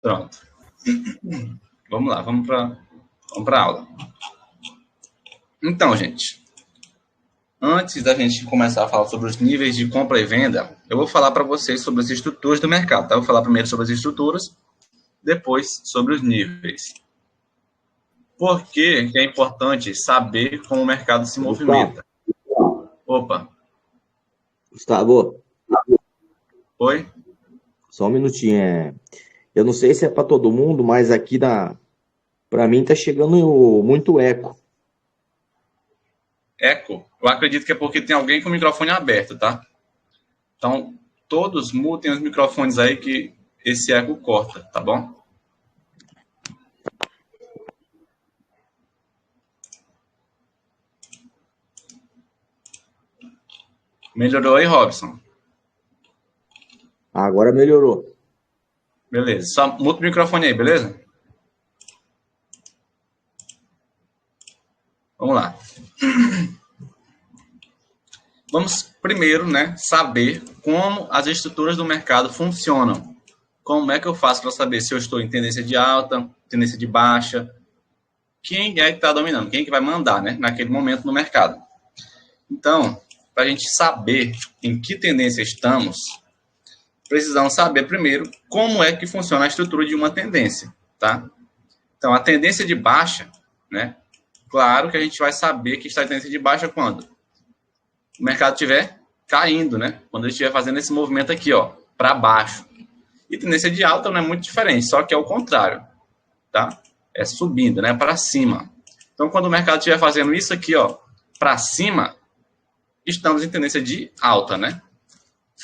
Pronto. Vamos lá, vamos para a aula. Então, gente, antes da gente começar a falar sobre os níveis de compra e venda, eu vou falar para vocês sobre as estruturas do mercado, tá? Eu vou falar primeiro sobre as estruturas, depois sobre os níveis. Por que é importante saber como o mercado se Gustavo, movimenta? Opa, Gustavo, oi? só um minutinho. Eu não sei se é para todo mundo, mas aqui para mim tá chegando muito eco. Eco? Eu acredito que é porque tem alguém com o microfone aberto, tá? Então, todos mutem os microfones aí que esse eco corta, tá bom? Melhorou aí, Robson? Agora melhorou. Beleza. Só muta o microfone aí, beleza? Vamos lá. Vamos primeiro, né, saber como as estruturas do mercado funcionam. Como é que eu faço para saber se eu estou em tendência de alta, tendência de baixa? Quem é que está dominando? Quem é que vai mandar, né, naquele momento no mercado? Então, para a gente saber em que tendência estamos, precisamos saber primeiro como é que funciona a estrutura de uma tendência, tá? Então, a tendência de baixa, né? Claro que a gente vai saber que está em tendência de baixa quando o mercado estiver caindo, né? Quando ele estiver fazendo esse movimento aqui, ó, para baixo. E tendência de alta não é muito diferente, só que é o contrário, tá? É subindo, né, para cima. Então, quando o mercado estiver fazendo isso aqui, ó, para cima, estamos em tendência de alta, né?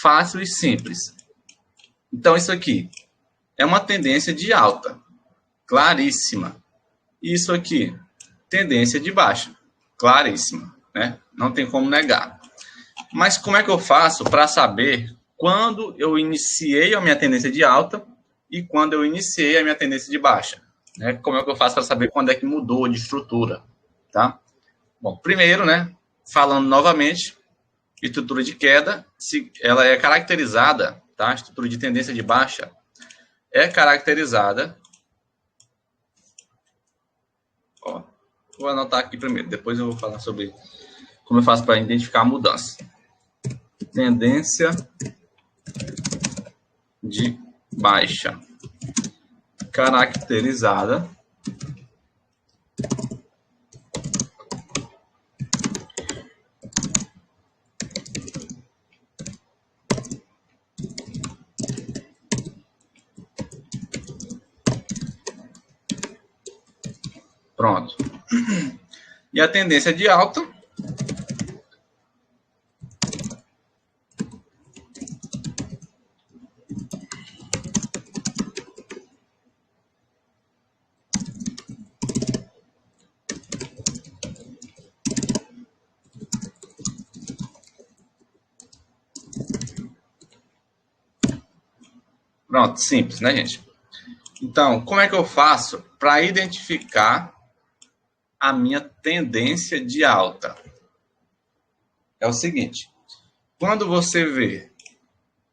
Fácil e simples. Então, isso aqui é uma tendência de alta, claríssima. Isso aqui, tendência de baixa, claríssima, né? Não tem como negar. Mas como é que eu faço para saber quando eu iniciei a minha tendência de alta e quando eu iniciei a minha tendência de baixa? Né? Como é que eu faço para saber quando é que mudou de estrutura? Tá? Bom, primeiro, né, falando novamente, estrutura de queda, se ela é caracterizada, tá? A estrutura de tendência de baixa é caracterizada. Ó, vou anotar aqui primeiro, depois eu vou falar sobre como eu faço para identificar a mudança. Tendência de baixa caracterizada pronto. E a tendência de alta pronto, simples, né, gente? Então, como é que eu faço para identificar a minha tendência de alta? É o seguinte, quando você vê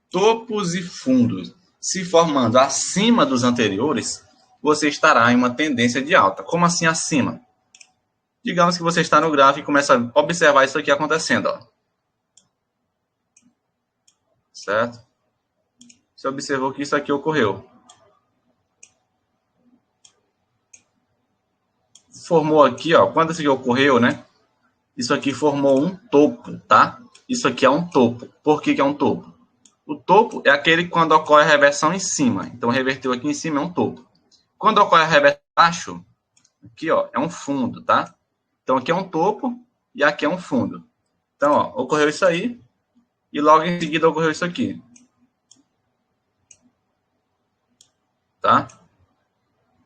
topos e fundos se formando acima dos anteriores, você estará em uma tendência de alta. Como assim acima? Digamos que você está no gráfico e começa a observar isso aqui acontecendo, ó. Certo? Você observou que isso aqui ocorreu. Formou aqui, ó, quando isso aqui ocorreu, né? Isso aqui formou um topo, tá? Isso aqui é um topo. Por que é um topo? O topo é aquele quando ocorre a reversão em cima. Então, reverteu aqui em cima é um topo. Quando ocorre a reversão embaixo, aqui, ó, é um fundo, tá? Então, aqui é um topo e aqui é um fundo. Então, ó, ocorreu isso aí e logo em seguida ocorreu isso aqui, tá?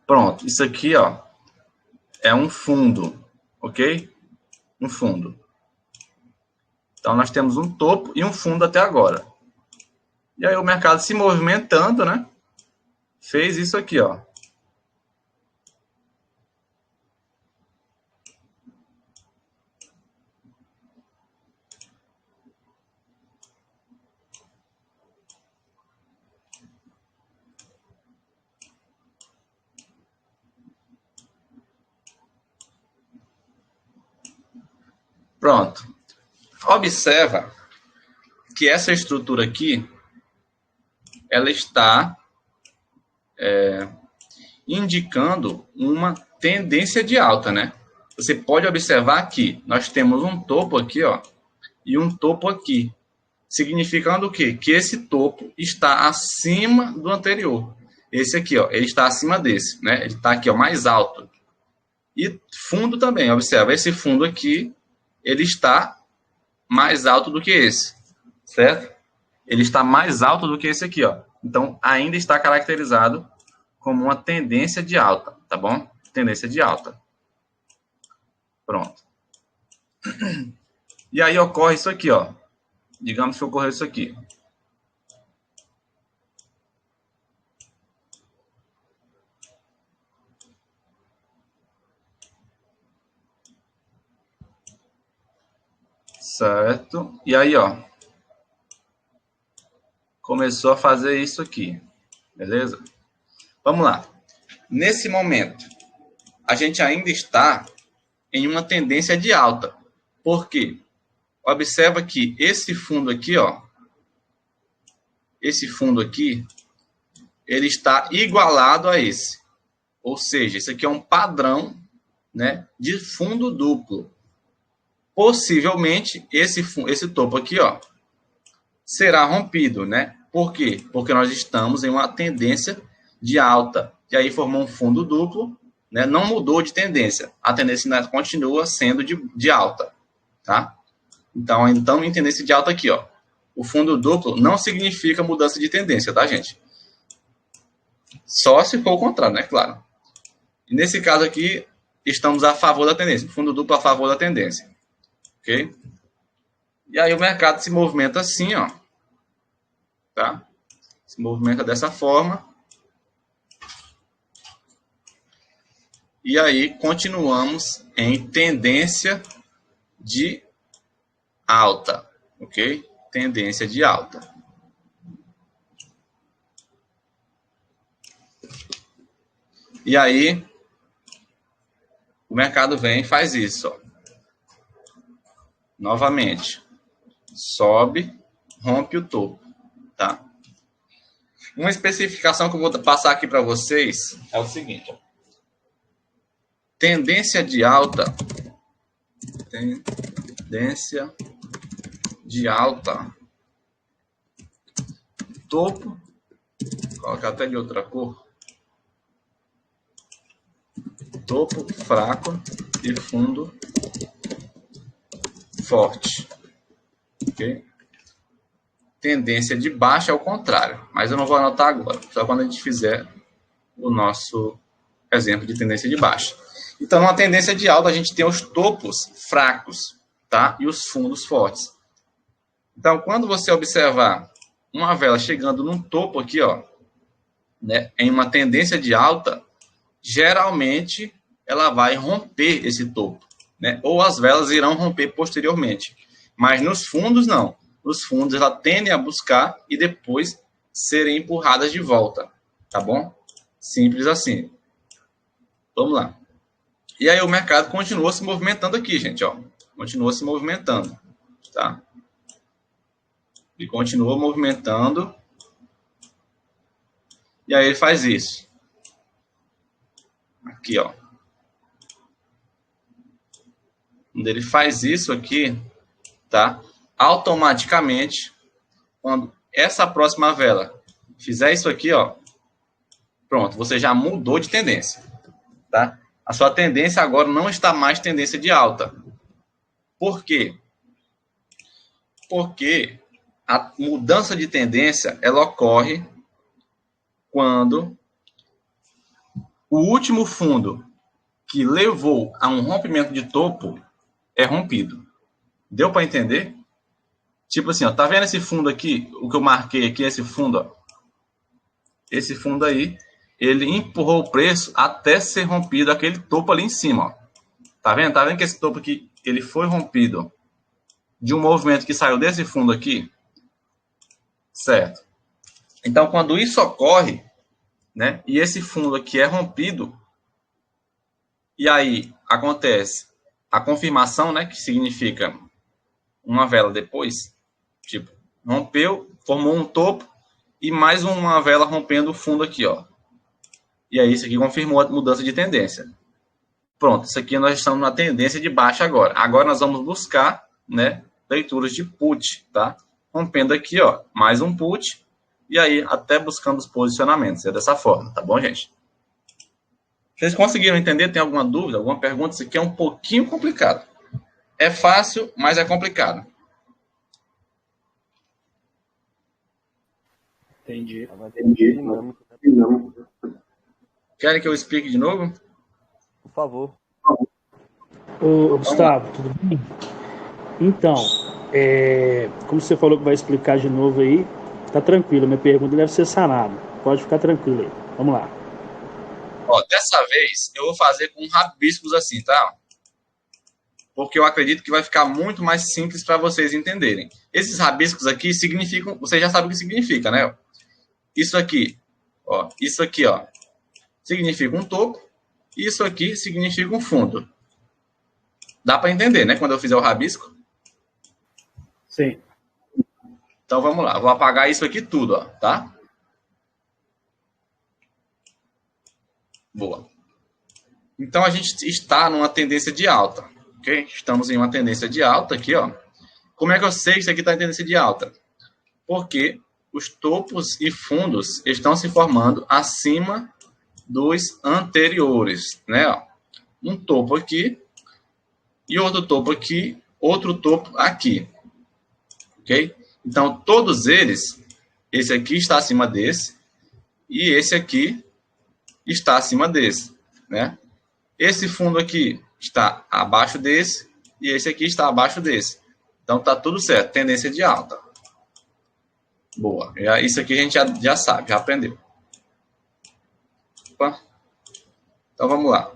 Pronto, isso aqui, ó, é um fundo, ok? Um fundo. Então, nós temos um topo e um fundo até agora. E aí o mercado se movimentando, né? Fez isso aqui, ó. Pronto. Observa que essa estrutura aqui, ela está indicando uma tendência de alta, né? Você pode observar que nós temos um topo aqui, ó, e um topo aqui. Significando o quê? Que esse topo está acima do anterior. Esse aqui, ó, ele está acima desse, né? Ele está aqui, ó, mais alto. E fundo também, observa, esse fundo aqui, ele está mais alto do que esse, certo? Ele está mais alto do que esse aqui, ó. Então, ainda está caracterizado como uma tendência de alta, tá bom? Tendência de alta. Pronto. E aí ocorre isso aqui, ó. Digamos que ocorreu isso aqui. Certo? E aí, ó. Começou a fazer isso aqui. Beleza? Vamos lá. Nesse momento, a gente ainda está em uma tendência de alta. Por quê? Observa que esse fundo aqui, ó. Esse fundo aqui, ele está igualado a esse. Ou seja, esse aqui é um padrão, né, de fundo duplo. Possivelmente, esse topo aqui, ó, será rompido, né? Por quê? Porque nós estamos em uma tendência de alta. E aí formou um fundo duplo, né? Não mudou de tendência. A tendência ainda continua sendo de alta, tá? Então, em tendência de alta aqui, ó. O fundo duplo não significa mudança de tendência, tá, gente? Só se for o contrário, né? Claro. E nesse caso aqui, estamos a favor da tendência. Fundo duplo a favor da tendência. Ok? E aí o mercado se movimenta assim, ó. Tá? Se movimenta dessa forma. E aí continuamos em tendência de alta. Ok? Tendência de alta. E aí o mercado vem e faz isso, ó. Novamente, sobe, rompe o topo, tá? Uma especificação que eu vou passar aqui para vocês é o seguinte, ó. Tendência de alta, topo, vou colocar até de outra cor, topo fraco e fundo forte, ok? Tendência de baixa é o contrário, mas eu não vou anotar agora, só quando a gente fizer o nosso exemplo de tendência de baixa. Então, numa tendência de alta, a gente tem os topos fracos, tá? E os fundos fortes. Então, quando você observar uma vela chegando num topo aqui, ó, né, em uma tendência de alta, geralmente ela vai romper esse topo, né? Ou as velas irão romper posteriormente. Mas nos fundos, não. Nos fundos, ela tendem a buscar e depois serem empurradas de volta, tá bom? Simples assim. Vamos lá. E aí o mercado continua se movimentando aqui, gente, ó. Continua se movimentando, tá? E continua movimentando. E aí ele faz isso. Aqui, ó. Quando ele faz isso aqui, tá? Automaticamente, quando essa próxima vela fizer isso aqui, ó, pronto, você já mudou de tendência, tá? A sua tendência agora não está mais tendência de alta. Por quê? Porque a mudança de tendência, ela ocorre quando o último fundo que levou a um rompimento de topo é rompido. Deu para entender? Tipo assim, ó, tá vendo esse fundo aqui? O que eu marquei aqui, esse fundo, ó. Esse fundo aí, ele empurrou o preço até ser rompido aquele topo ali em cima, ó. Tá vendo? Tá vendo que esse topo aqui, ele foi rompido de um movimento que saiu desse fundo aqui? Certo. Então, quando isso ocorre, né, e esse fundo aqui é rompido, e aí acontece a confirmação, né, que significa uma vela depois, tipo, rompeu, formou um topo e mais uma vela rompendo o fundo aqui, ó. E aí isso aqui confirmou a mudança de tendência. Pronto, isso aqui nós estamos na tendência de baixa agora. Agora nós vamos buscar, né, leituras de put, tá? Rompendo aqui, ó, mais um put, e aí até buscando os posicionamentos. É dessa forma, tá bom, gente? Vocês conseguiram entender? Tem alguma dúvida, alguma pergunta? Isso aqui é um pouquinho complicado. É fácil, mas é complicado. Entendi. Querem que eu explique de novo? Por favor. Ô, Gustavo, tudo bem? Então, como você falou que vai explicar de novo aí, tá tranquilo, minha pergunta deve ser sanada. Pode ficar tranquilo aí. Vamos lá. Ó, dessa vez eu vou fazer com rabiscos assim, tá? Porque eu acredito que vai ficar muito mais simples para vocês entenderem. Esses rabiscos aqui significam, você já sabe o que significa, né? Isso aqui, ó, significa um topo, e isso aqui significa um fundo. Dá para entender, né? Quando eu fizer o rabisco. Sim. Então vamos lá, vou apagar isso aqui tudo, ó, tá? Boa. Então a gente está numa tendência de alta, ok? Estamos em uma tendência de alta aqui, ó. Como é que eu sei que isso aqui está em tendência de alta? Porque os topos e fundos estão se formando acima dos anteriores, né? Ó. Um topo aqui e outro topo aqui, outro topo aqui, ok? Então todos eles, esse aqui está acima desse e esse aqui está acima desse, né? Esse fundo aqui está abaixo desse e esse aqui está abaixo desse. Então tá tudo certo, tendência de alta. Boa. Isso aqui a gente já sabe, já aprendeu. Opa. Então vamos lá.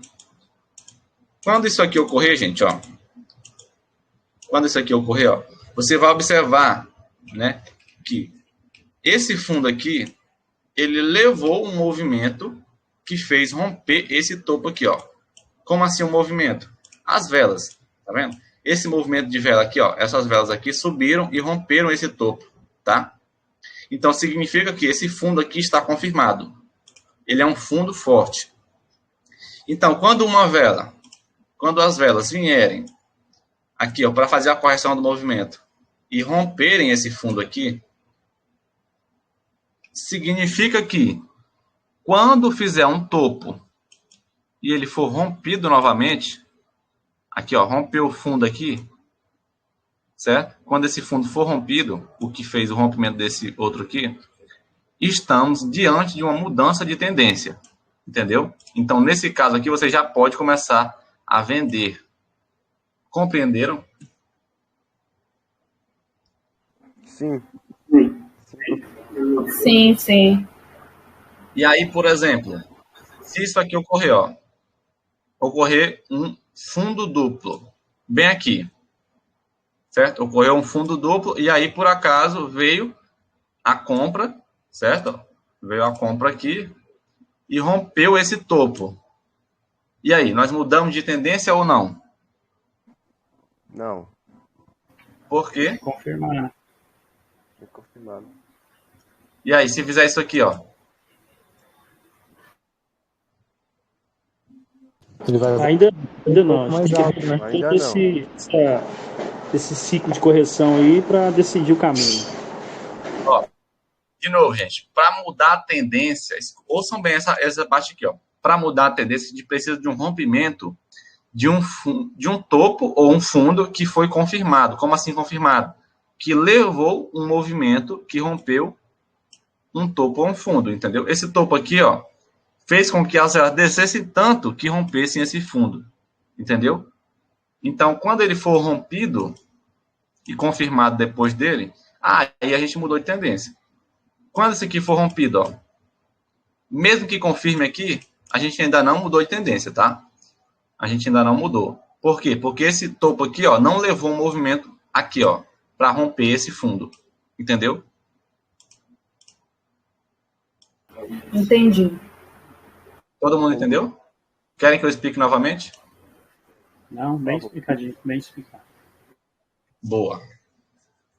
Quando isso aqui ocorrer, gente, ó. Quando isso aqui ocorrer, ó, você vai observar, né, que esse fundo aqui, ele levou um movimento que fez romper esse topo aqui, ó. Como assim um movimento? As velas, tá vendo? Esse movimento de vela aqui, ó, essas velas aqui subiram e romperam esse topo, tá? Então significa que esse fundo aqui está confirmado. Ele é um fundo forte. Então, quando as velas vierem aqui, ó, para fazer a correção do movimento e romperem esse fundo aqui, significa que quando fizer um topo e ele for rompido novamente, aqui, ó, rompeu o fundo aqui, certo? Quando esse fundo for rompido, o que fez o rompimento desse outro aqui, estamos diante de uma mudança de tendência, entendeu? Então, nesse caso aqui, você já pode começar a vender. Compreenderam? Sim. Sim, sim. E aí, por exemplo, se isso aqui ocorrer, ó, ocorrer um fundo duplo, bem aqui, certo? Ocorreu um fundo duplo e aí, por acaso, veio a compra, certo? Veio a compra aqui e rompeu esse topo. E aí, nós mudamos de tendência ou não? Não. Por quê? Confirmar. É confirmado. E aí, se fizer isso aqui, ó. Ele vai ainda não. Mais Tem que alto, né? ver Ainda esse ciclo de correção aí para decidir o caminho. Ó, de novo, gente, para mudar a tendência, ouçam bem essa parte aqui, ó. Para mudar a tendência, a gente precisa de um rompimento de um topo ou um fundo que foi confirmado. Como assim confirmado? Que levou um movimento que rompeu um topo ou um fundo, entendeu? Esse topo aqui, ó, fez com que as velas descessem tanto que rompessem esse fundo, entendeu? Então, quando ele for rompido e confirmado depois dele, aí a gente mudou de tendência. Quando esse aqui for rompido, ó, mesmo que confirme aqui, a gente ainda não mudou de tendência, tá? A gente ainda não mudou. Por quê? Porque esse topo aqui, ó, não levou um movimento aqui, ó, para romper esse fundo, entendeu? Entendi. Todo mundo entendeu? Querem que eu explique novamente? Não, bem explicadinho, bem explicado. Boa.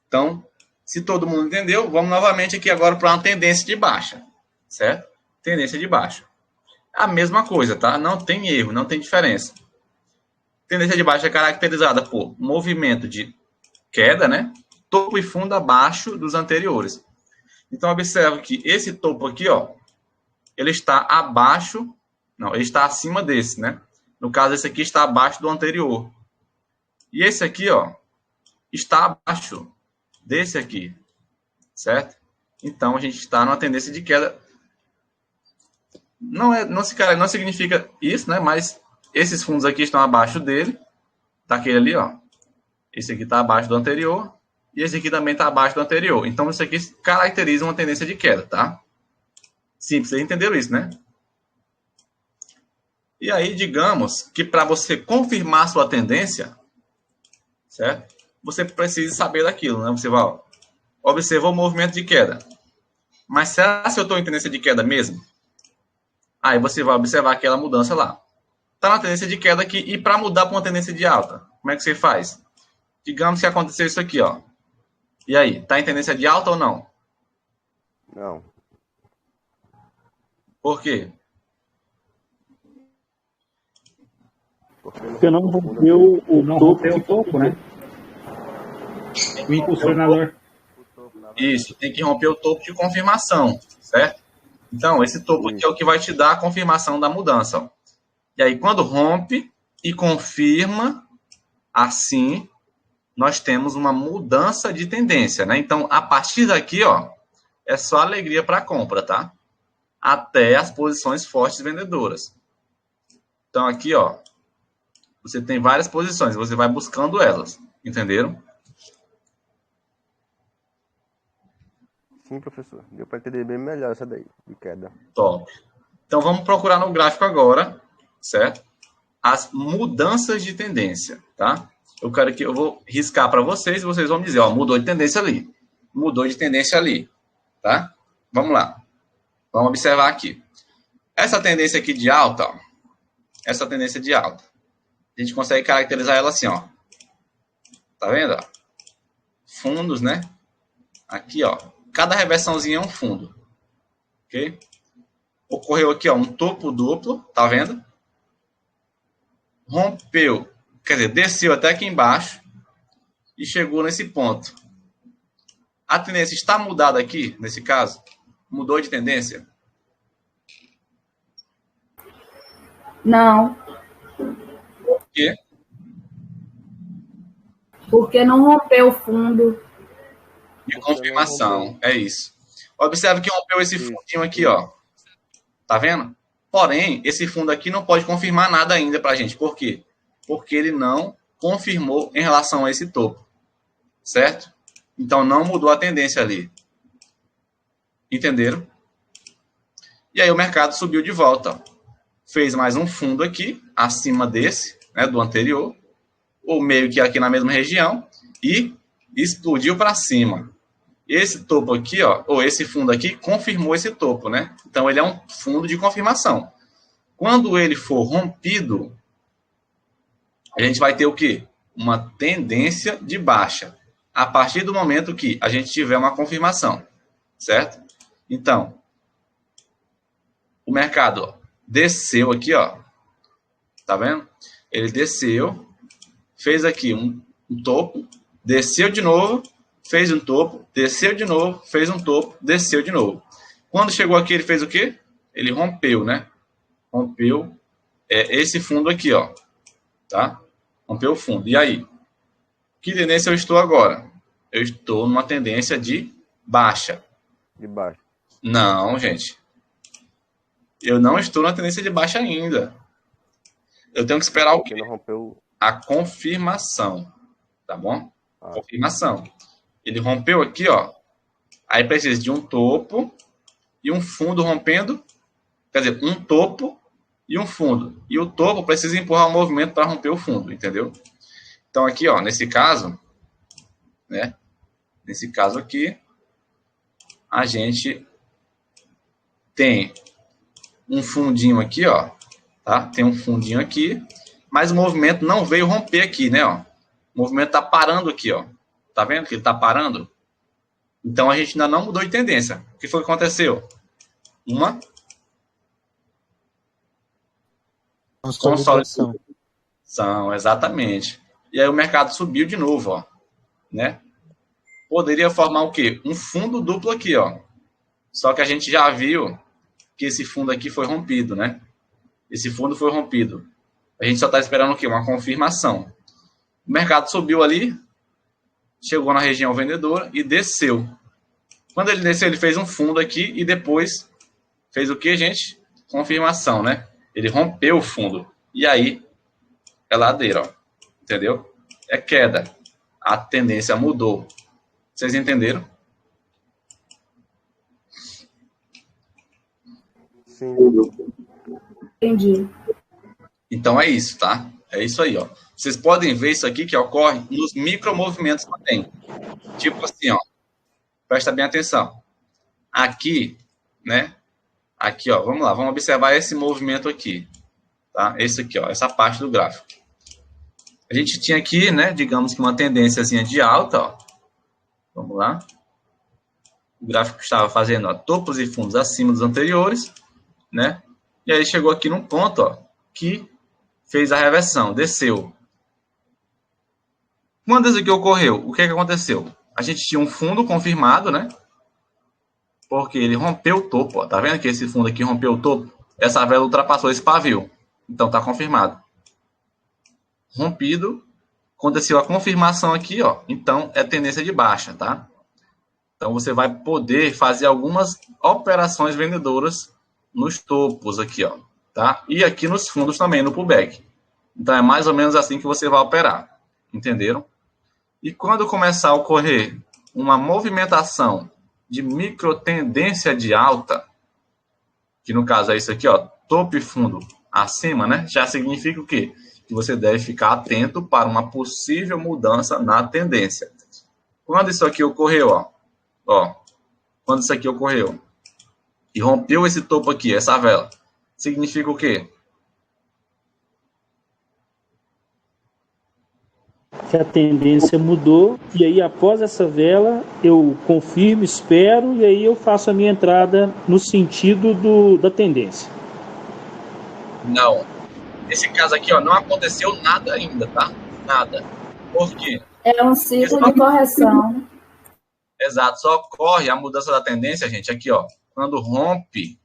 Então, se todo mundo entendeu, vamos novamente aqui agora para uma tendência de baixa, certo? Tendência de baixa. A mesma coisa, tá? Não tem erro, não tem diferença. Tendência de baixa é caracterizada por movimento de queda, né? Topo e fundo abaixo dos anteriores. Então, observe que esse topo aqui, ó, ele está abaixo, não, ele está acima desse, né? No caso, esse aqui está abaixo do anterior. E esse aqui, ó, está abaixo desse aqui, certo? Então, a gente está numa tendência de queda. Não significa isso, né? Mas esses fundos aqui estão abaixo dele, daquele ali, ó. Esse aqui está abaixo do anterior e esse aqui também está abaixo do anterior. Então, isso aqui caracteriza uma tendência de queda, tá? Simples, vocês entenderam isso, né? E aí, digamos que para você confirmar sua tendência, certo? Você precisa saber daquilo, né? Você vai, ó, observar o movimento de queda. Mas será que eu estou em tendência de queda mesmo? Aí você vai observar aquela mudança lá. Está na tendência de queda aqui e para mudar para uma tendência de alta, como é que você faz? Digamos que aconteceu isso aqui, ó. E aí, está em tendência de alta ou não? Não. Por quê? Porque não rompeu o topo, né? O impulsionador. Isso, tem que romper o topo de confirmação, certo? Então, esse topo aqui é o que vai te dar a confirmação da mudança. Ó. E aí, quando rompe e confirma, assim, nós temos uma mudança de tendência, né? Então, a partir daqui, ó, é só alegria para compra, tá? Até as posições fortes vendedoras. Então, aqui, ó, você tem várias posições, você vai buscando elas, entenderam? Sim, professor. Deu para entender bem melhor essa daí, de queda. Top. Então, vamos procurar no gráfico agora, certo? As mudanças de tendência, tá? Eu quero que eu vou riscar para vocês e vocês vão dizer, ó, mudou de tendência ali. Mudou de tendência ali, tá? Vamos lá. Vamos observar aqui. Essa tendência aqui de alta, ó, essa tendência de alta, a gente consegue caracterizar ela assim, ó. Tá vendo? Ó? Fundos, né? Aqui, ó. Cada reversãozinha é um fundo. Ok? Ocorreu aqui, ó, um topo duplo, tá vendo? Rompeu, quer dizer, desceu até aqui embaixo e chegou nesse ponto. A tendência está mudada aqui, nesse caso? Mudou de tendência? Não. Por quê? Porque não rompeu o fundo. De confirmação, é isso. Observe que rompeu esse fundinho aqui, ó. Tá vendo? Porém, esse fundo aqui não pode confirmar nada ainda pra gente. Por quê? Porque ele não confirmou em relação a esse topo. Certo? Então, não mudou a tendência ali. Entenderam? E aí, o mercado subiu de volta. Ó. Fez mais um fundo aqui, acima desse, né, do anterior. Ou meio que aqui na mesma região. E explodiu para cima. Esse topo aqui, ó, ou esse fundo aqui, confirmou esse topo, né? Então, ele é um fundo de confirmação. Quando ele for rompido, a gente vai ter o quê? Uma tendência de baixa. A partir do momento que a gente tiver uma confirmação, certo? Então, o mercado ó, desceu aqui, ó. Tá vendo? Ele desceu, fez aqui um topo, desceu de novo, fez um topo, desceu de novo, fez um topo, desceu de novo. Quando chegou aqui, ele fez o quê? Ele rompeu, né? Rompeu esse fundo aqui, ó. Tá? Rompeu o fundo. E aí? Que tendência eu estou agora? Eu estou numa tendência de baixa. De baixo. Não, gente. Eu não estou na tendência de baixa ainda. Eu tenho que esperar o quê? Não rompeu... A confirmação. Tá bom? Confirmação. Ele rompeu aqui, ó. Aí precisa de um topo e um fundo rompendo. Quer dizer, um topo e um fundo. E o topo precisa empurrar o movimento para romper o fundo, entendeu? Então, aqui, ó, nesse caso, né? Nesse caso aqui, a gente tem um fundinho aqui, ó. Tá? Tem um fundinho aqui, mas o movimento não veio romper aqui, né? Ó. O movimento está parando aqui, ó. Tá vendo que ele está parando? Então, a gente ainda não mudou de tendência. O que foi que aconteceu? Uma consolidação. Exatamente. E aí o mercado subiu de novo, ó. Né? Poderia formar o quê? Um fundo duplo aqui, ó. Só que a gente já viu que esse fundo aqui foi rompido, né? Esse fundo foi rompido. A gente só está esperando o quê? Uma confirmação. O mercado subiu ali, chegou na região vendedora e desceu. Quando ele desceu, ele fez um fundo aqui e depois fez o quê, gente? Confirmação, né? Ele rompeu o fundo. E aí, é ladeira, ó. Entendeu? É queda. A tendência mudou. Vocês entenderam? Sim. Entendi. Então é isso, tá? É isso aí, ó. Vocês podem ver isso aqui que ocorre nos micromovimentos também. Tipo assim, ó. Presta bem atenção. Aqui, né? Aqui, ó. Vamos lá. Vamos observar esse movimento aqui. Tá? Esse aqui, ó. Essa parte do gráfico. A gente tinha aqui, né? Digamos que uma tendênciazinha de alta, ó. Vamos lá. O gráfico estava fazendo, ó, topos e fundos acima dos anteriores, né? E aí chegou aqui num ponto, ó, que fez a reversão, desceu. Quando isso aqui ocorreu, o que aconteceu? A gente tinha um fundo confirmado, né? Porque ele rompeu o topo, ó. Tá vendo que esse fundo aqui rompeu o topo? Essa vela ultrapassou esse pavio. Então tá confirmado. Rompido, aconteceu a confirmação aqui, ó. Então é tendência de baixa, tá? Então você vai poder fazer algumas operações vendedoras nos topos aqui, ó, tá? E aqui nos fundos também, no pullback. Então é mais ou menos assim que você vai operar. Entenderam? E quando começar a ocorrer uma movimentação de microtendência de alta, que no caso é isso aqui, ó, topo e fundo acima, né? Já significa o quê? Que você deve ficar atento para uma possível mudança na tendência. Quando isso aqui ocorreu, ó, quando isso aqui ocorreu e rompeu esse topo aqui, essa vela, significa o quê? Que a tendência mudou, e aí após essa vela eu confirmo, espero, e aí eu faço a minha entrada no sentido da tendência. Não. Nesse caso aqui, ó, não aconteceu nada ainda, tá? Nada. Por quê? É um ciclo de correção. Exato, só ocorre a mudança da tendência, gente, aqui, ó, quando rompe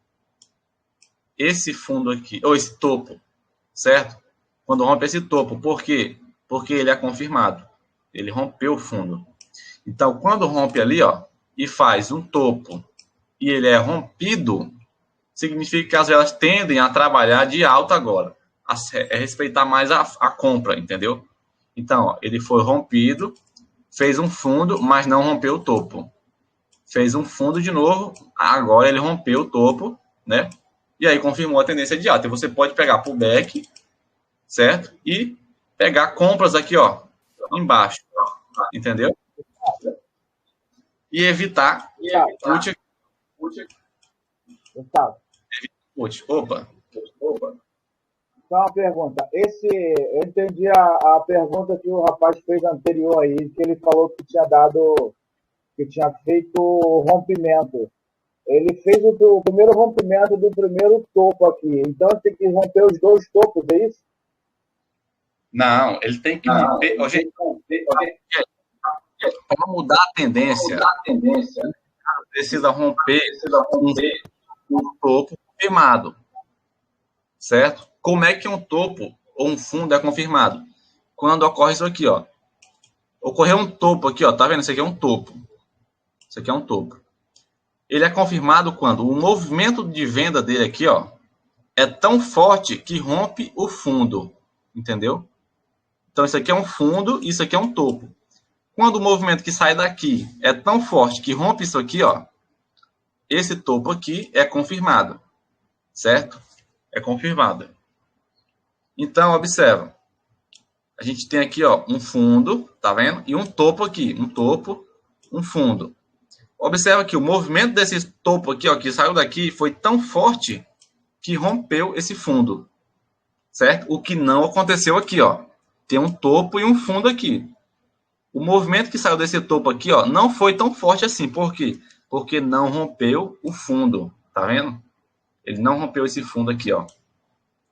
esse fundo aqui, ou esse topo, certo? Quando rompe esse topo, por quê? Porque ele é confirmado, ele rompeu o fundo. Então, quando rompe ali, ó, e faz um topo, e ele é rompido, significa que as velas tendem a trabalhar de alta agora, a respeitar mais a compra, entendeu? Então, ó, ele foi rompido, fez um fundo, mas não rompeu o topo. Fez um fundo de novo, agora ele rompeu o topo, né? E aí confirmou a tendência de alta. E você pode pegar pullback, certo? E pegar compras aqui, ó, embaixo, entendeu? E evitar put. Gustavo, Put. Opa. só uma pergunta. Eu entendi a pergunta que o rapaz fez anterior aí, que ele falou que tinha feito o rompimento. Ele fez o primeiro rompimento do primeiro topo aqui. Então tem que romper os dois topos, é isso? Não, ele tem que romper. Para mudar a tendência, precisa romper um topo confirmado, certo? Como é que um topo ou um fundo é confirmado? Quando ocorre isso aqui, ó. Ocorreu um topo aqui, ó. Tá vendo? Isso aqui é um topo. Isso aqui é um topo. Ele é confirmado quando o movimento de venda dele aqui, ó, é tão forte que rompe o fundo. Entendeu? Então, isso aqui é um fundo, isso aqui é um topo. Quando o movimento que sai daqui é tão forte que rompe isso aqui, ó, esse topo aqui é confirmado. Certo? É confirmado. Então, observa. A gente tem aqui, ó, um fundo, tá vendo? E um topo aqui. Um topo, um fundo. Observa que o movimento desse topo aqui, ó, que saiu daqui, foi tão forte que rompeu esse fundo. certo? O que não aconteceu aqui, ó. Tem um topo e um fundo aqui. O movimento que saiu desse topo aqui, ó, não foi tão forte assim. Por quê? Porque não rompeu o fundo. Tá vendo? Ele não rompeu esse fundo aqui, ó.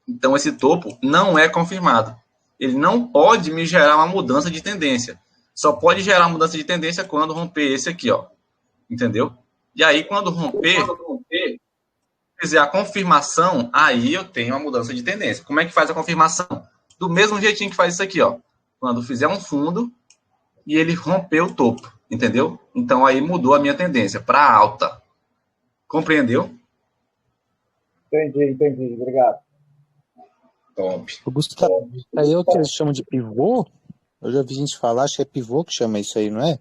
Então, esse topo não é confirmado. Ele não pode me gerar uma mudança de tendência. Só pode gerar mudança de tendência quando romper esse aqui, ó. Entendeu? E aí, quando romper, fizer a confirmação, aí eu tenho uma mudança de tendência. Como é que faz a confirmação? Do mesmo jeitinho que faz isso aqui, ó. Quando fizer um fundo e ele rompeu o topo, entendeu? Então, aí mudou a minha tendência para alta. Compreendeu? Entendi. Obrigado. Top. Gustavo, aí é o que eles chamam de pivô? Eu já vi gente falar, acho que é pivô que chama isso aí, não é?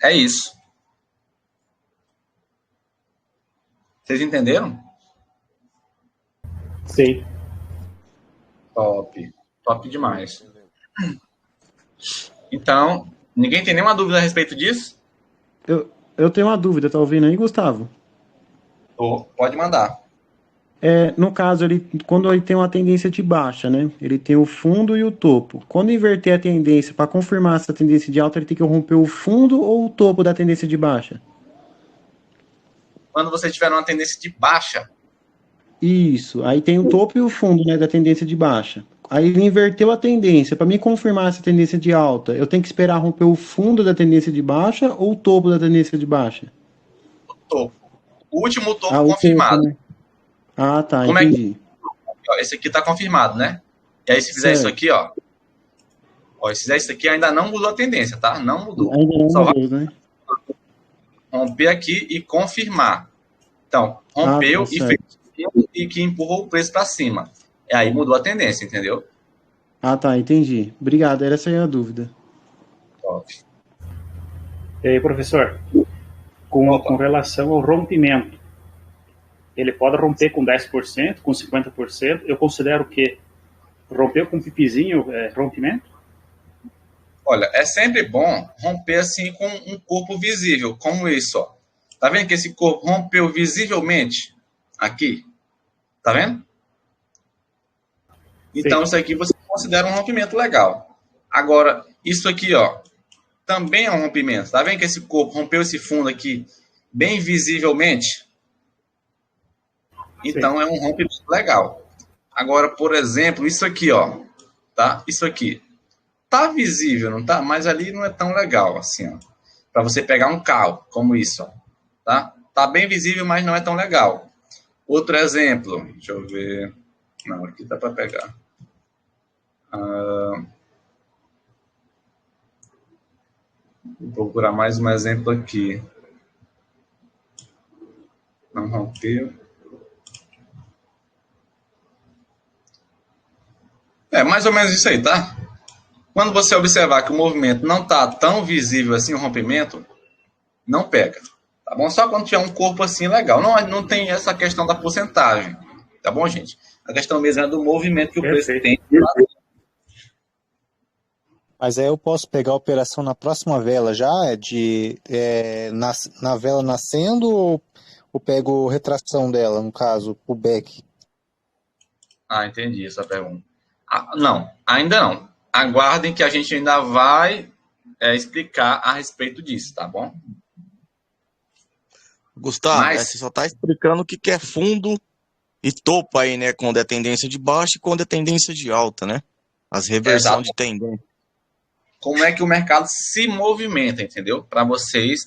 É isso. Vocês entenderam? Sei. Top. Top demais. Então, ninguém tem nenhuma dúvida a respeito disso? Eu tenho uma dúvida, tá ouvindo aí, Gustavo? Pode mandar. No caso, quando ele tem uma tendência de baixa, né? Ele tem o fundo e o topo. Quando inverter a tendência, para confirmar essa tendência de alta, ele tem que romper o fundo ou o topo da tendência de baixa? Quando você tiver uma tendência de baixa. Isso. Aí tem o topo e o fundo, né, da tendência de baixa. Aí ele inverteu a tendência. Para mim confirmar essa tendência de alta, eu tenho que esperar romper o fundo da tendência de baixa ou o topo da tendência de baixa? O topo. O último topo o confirmado. Topo, né? Ah, tá, Como entendi. Esse aqui está confirmado, né? E aí, se fizer isso aqui, ó. Se fizer isso aqui, ainda não mudou a tendência, tá? Não mudou. Ainda não Só mudou, né? Romper aqui e confirmar. Então, rompeu e fez e que empurrou o preço para cima. E aí mudou a tendência, entendeu? Ah, tá, entendi. Obrigado, essa aí é a dúvida. Top. E aí, professor, com relação ao rompimento, ele pode romper com 10%, com 50%, eu considero que rompeu com um pipizinho rompimento? Olha, é sempre bom romper assim com um corpo visível, como isso, ó. Tá vendo que esse corpo rompeu visivelmente aqui? Tá vendo? Então, Sim. Isso aqui você considera um rompimento legal. Agora, isso aqui, ó, também é um rompimento. Tá vendo que esse corpo rompeu esse fundo aqui bem visivelmente? Então, Sim. É um rompimento legal. Agora, por exemplo, isso aqui, ó, tá? Isso aqui. Tá visível, não tá? Mas ali não é tão legal, assim, ó. Para você pegar um carro, como isso, ó, tá? Tá bem visível, mas não é tão legal. Outro exemplo, deixa eu ver. Não, aqui dá para pegar. Vou procurar mais um exemplo aqui. Não rompeu. É mais ou menos isso aí, tá? Quando você observar que o movimento não está tão visível assim, o rompimento, não pega. Tá bom? Só quando tiver um corpo assim legal. Não tem essa questão da porcentagem. Tá bom, gente? A questão mesmo é do movimento que o preço tem. Mas aí eu posso pegar a operação na próxima vela já? Na vela nascendo ou pego retração dela, no caso, o back? Ah, entendi essa pergunta. Não, ainda não. Aguardem que a gente ainda vai explicar a respeito disso, tá bom? Gustavo, você só está explicando o que é fundo e topo aí, né? Quando é tendência de baixa e quando é tendência de alta, né? As reversões de tendência. Como é que o mercado se movimenta, entendeu? Para vocês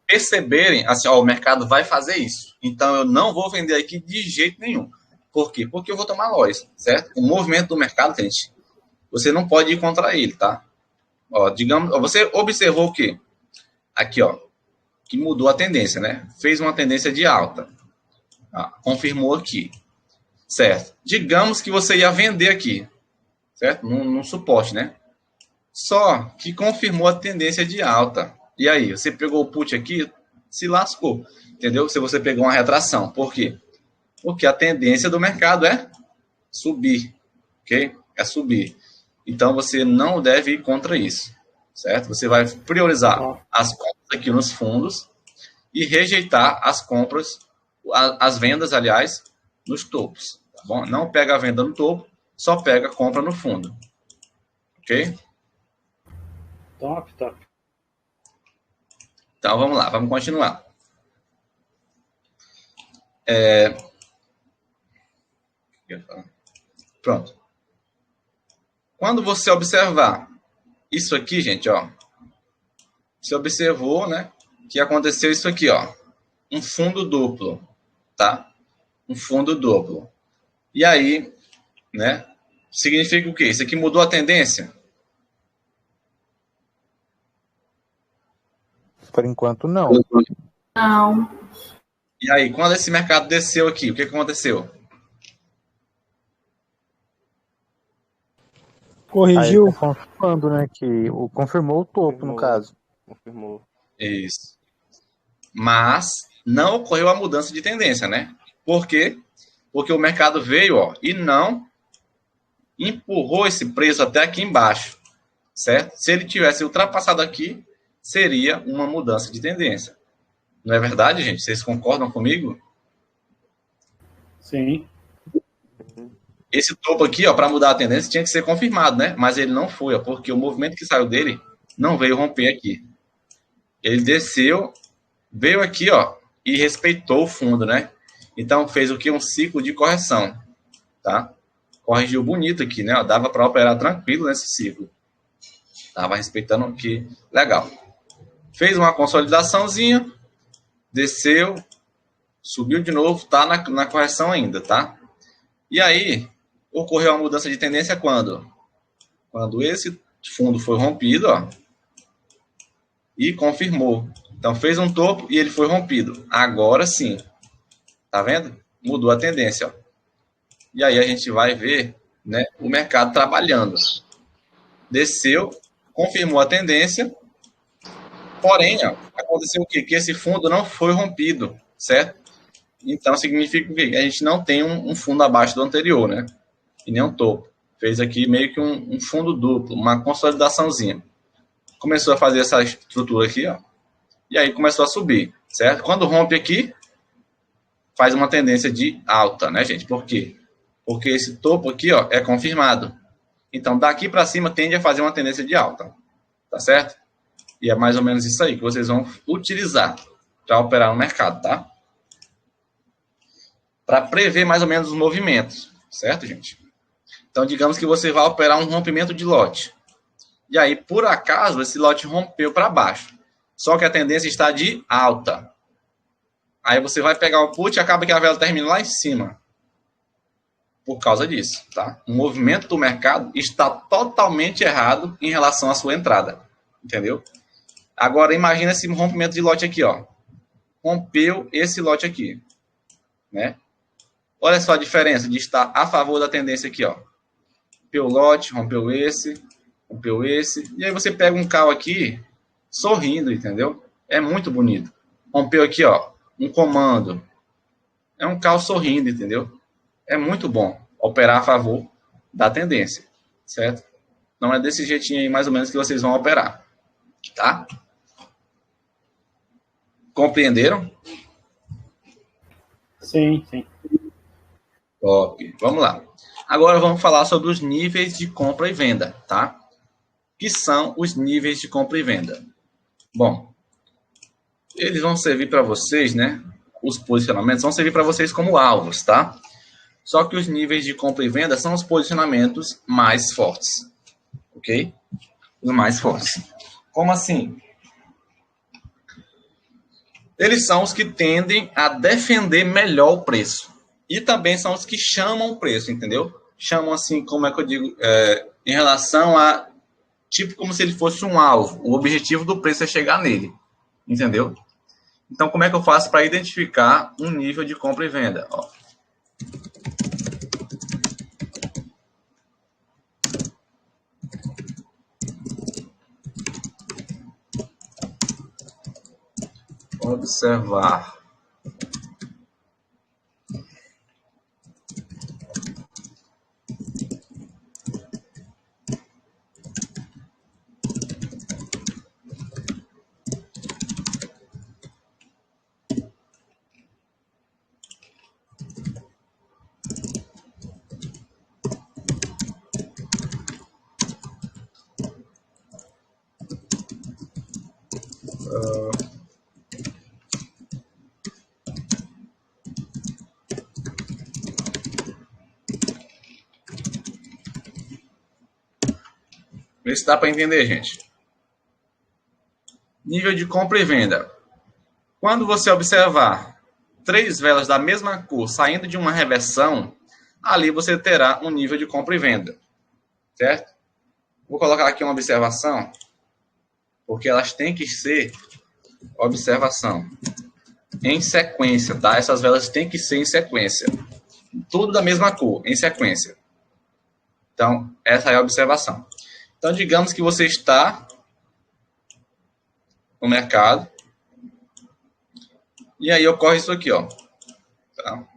perceberem, assim, ó, o mercado vai fazer isso. Então, eu não vou vender aqui de jeito nenhum. Por quê? Porque eu vou tomar loss, certo? O movimento do mercado, gente, você não pode ir contra ele, tá? Ó, digamos, você observou o quê? Aqui, ó, que mudou a tendência, né? Fez uma tendência de alta. Confirmou aqui, certo? Digamos que você ia vender aqui, certo? Num suporte, né? Só que confirmou a tendência de alta. E aí, você pegou o put aqui, se lascou, entendeu? Se você pegou uma retração. Por quê? Porque a tendência do mercado é subir, ok? É subir. Então, você não deve ir contra isso, certo? Você vai priorizar as compras aqui nos fundos e rejeitar as compras, as vendas, aliás, nos topos, Tá bom? Não pega a venda no topo, só pega a compra no fundo. Ok? Top, top. Então, vamos lá, vamos continuar. Pronto. Quando você observar isso aqui, gente, ó, você observou, né, que aconteceu isso aqui, ó, um fundo duplo, tá? Um fundo duplo. E aí, né, significa o quê? Isso aqui mudou a tendência? Por enquanto, não. Não. E aí, quando esse mercado desceu aqui, o que aconteceu? Corrigiu. Aí tá confirmando, né? Confirmou o topo, no caso. Confirmou. Isso. Mas não ocorreu a mudança de tendência, né? Por quê? Porque o mercado veio, ó, e não empurrou esse preço até aqui embaixo, certo? Se ele tivesse ultrapassado aqui, seria uma mudança de tendência. Não é verdade, gente? Vocês concordam comigo? Sim. Esse topo aqui, ó, para mudar a tendência, tinha que ser confirmado, né? Mas ele não foi, ó, porque o movimento que saiu dele não veio romper aqui. Ele desceu, veio aqui, ó, e respeitou o fundo, né? Então fez o que? Um ciclo de correção, tá? Corrigiu bonito aqui, né? Ó, dava para operar tranquilo nesse ciclo. Tava respeitando aqui, legal. Fez uma consolidaçãozinha, desceu, subiu de novo, tá na correção ainda, tá? E aí, ocorreu uma mudança de tendência quando? Quando esse fundo foi rompido, ó, e confirmou. Então, fez um topo e ele foi rompido. Agora sim. Tá vendo? Mudou a tendência, ó. E aí a gente vai ver, né, o mercado trabalhando. Desceu, confirmou a tendência, porém, ó, aconteceu o quê? Que esse fundo não foi rompido, certo? Então, significa que a gente não tem um fundo abaixo do anterior, né? E nem um topo. Fez aqui meio que um fundo duplo, uma consolidaçãozinha. Começou a fazer essa estrutura aqui, ó. E aí começou a subir, certo? Quando rompe aqui, faz uma tendência de alta, né, gente? Por quê? Porque esse topo aqui, ó, é confirmado. Então, daqui para cima tende a fazer uma tendência de alta. Tá certo? E é mais ou menos isso aí que vocês vão utilizar para operar no mercado, tá? Para prever mais ou menos os movimentos, certo, gente? Então, digamos que você vai operar um rompimento de lote. E aí, por acaso, esse lote rompeu para baixo. Só que a tendência está de alta. Aí você vai pegar o put e acaba que a vela termina lá em cima. Por causa disso, tá? O movimento do mercado está totalmente errado em relação à sua entrada. Entendeu? Agora, imagina esse rompimento de lote aqui, ó. Rompeu esse lote aqui, né? Olha só a diferença de estar a favor da tendência aqui, ó. Rompeu o lote, rompeu esse, e aí você pega um call aqui sorrindo, entendeu? É muito bonito. Rompeu aqui, ó, um comando. É um call sorrindo, entendeu? É muito bom operar a favor da tendência, certo? Não é desse jeitinho aí, mais ou menos, que vocês vão operar, tá? Compreenderam? Sim, sim. Top. Vamos lá. Agora vamos falar sobre os níveis de compra e venda, tá? O que são os níveis de compra e venda? Bom, eles vão servir para vocês, né? Os posicionamentos vão servir para vocês como alvos, tá? Só que os níveis de compra e venda são os posicionamentos mais fortes, ok? Os mais fortes. Como assim? Eles são os que tendem a defender melhor o preço. E também são os que chamam o preço, entendeu? Chamam assim, como é que eu digo? Em relação a, tipo, como se ele fosse um alvo. O objetivo do preço é chegar nele, entendeu? Então, como é que eu faço para identificar um nível de compra e venda? Ó. Observar. Vê se dá para entender, gente. Nível de compra e venda. Quando você observar 3 velas da mesma cor saindo de uma reversão, ali você terá um nível de compra e venda. Certo? Vou colocar aqui uma observação, porque elas têm que ser observação em sequência, tá? Essas velas têm que ser em sequência. Tudo da mesma cor, em sequência. Então, essa é a observação. Então, digamos que você está no mercado e aí ocorre isso aqui, ó. Tá?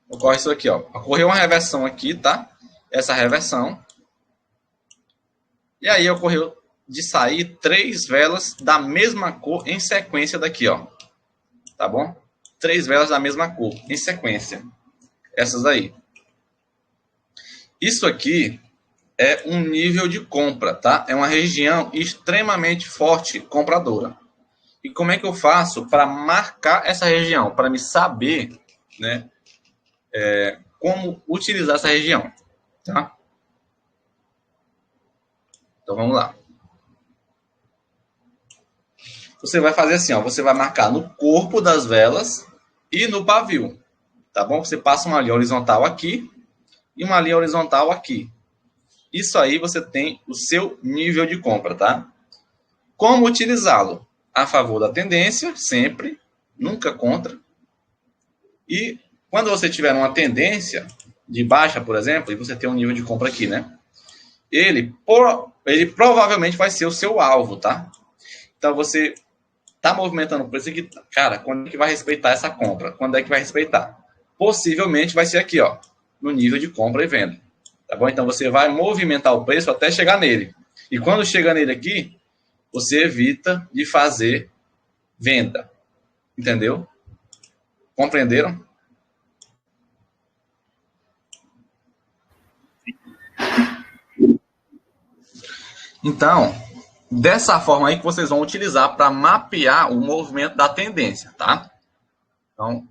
Ocorre isso aqui, ó. Ocorreu uma reversão aqui, tá? Essa reversão. E aí ocorreu de sair 3 velas da mesma cor em sequência daqui, ó. Tá bom? 3 velas da mesma cor em sequência. Essas aí. Isso aqui é um nível de compra, tá? É uma região extremamente forte compradora. E como é que eu faço para marcar essa região? Para me saber, né? Como utilizar essa região, tá? Então vamos lá. Você vai fazer assim, ó, você vai marcar no corpo das velas e no pavio, tá bom? Você passa uma linha horizontal aqui e uma linha horizontal aqui. Isso aí você tem o seu nível de compra, tá? Como utilizá-lo? A favor da tendência, sempre, nunca contra. E quando você tiver uma tendência de baixa, por exemplo, e você tem um nível de compra aqui, né? Ele provavelmente vai ser o seu alvo, tá? Então, você está movimentando o preço aqui. Cara, quando é que vai respeitar essa compra? Quando é que vai respeitar? Possivelmente vai ser aqui, ó, no nível de compra e venda. Tá bom? Então, você vai movimentar o preço até chegar nele. E quando chega nele aqui, você evita de fazer venda. Entendeu? Compreenderam? Então, dessa forma aí que vocês vão utilizar para mapear o movimento da tendência, tá? Então,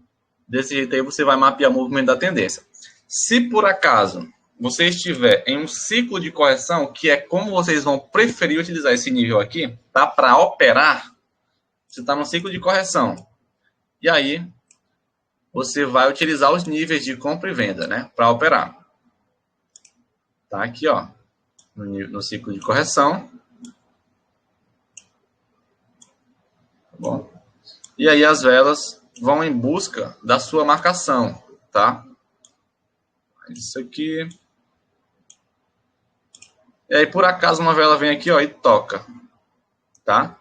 desse jeito aí você vai mapear o movimento da tendência. Se por acaso você estiver em um ciclo de correção, que é como vocês vão preferir utilizar esse nível aqui, tá? Para operar, você está no ciclo de correção. E aí, você vai utilizar os níveis de compra e venda, né? Para operar. Tá aqui, ó. No ciclo de correção. Tá bom? E aí as velas vão em busca da sua marcação, tá? Isso aqui. E aí, por acaso, uma vela vem aqui, ó, e toca. Tá?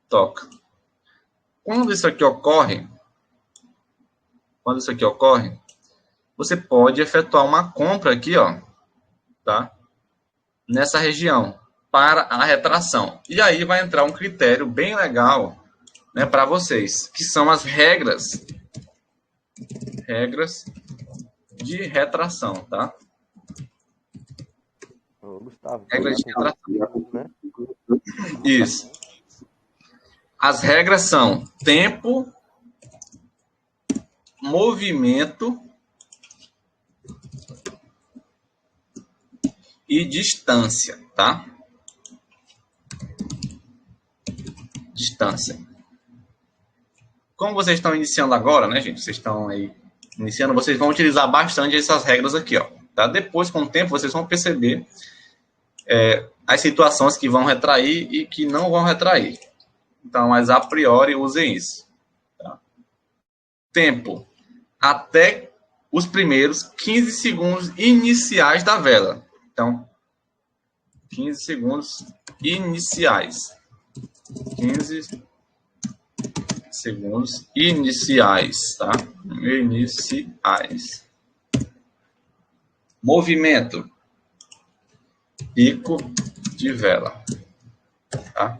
Toca. Quando isso aqui ocorre, você pode efetuar uma compra aqui, ó, tá? Nessa região, para a retração. E aí vai entrar um critério bem legal, né, para vocês, que são as regras de retração, tá? Ô, Gustavo, Regras de retração. né? Isso. As regras são tempo, movimento e distância, tá? Distância. Como vocês estão iniciando agora, né, gente? Vocês estão aí iniciando, vocês vão utilizar bastante essas regras aqui, ó. Tá? Depois, com o tempo, vocês vão perceber as situações que vão retrair e que não vão retrair. Então, mas a priori, usem isso. Tá? Tempo. Até os primeiros 15 segundos iniciais da vela. Então, 15 segundos iniciais. 15 segundos iniciais, tá? Iniciais. Movimento. Pico de vela. Tá?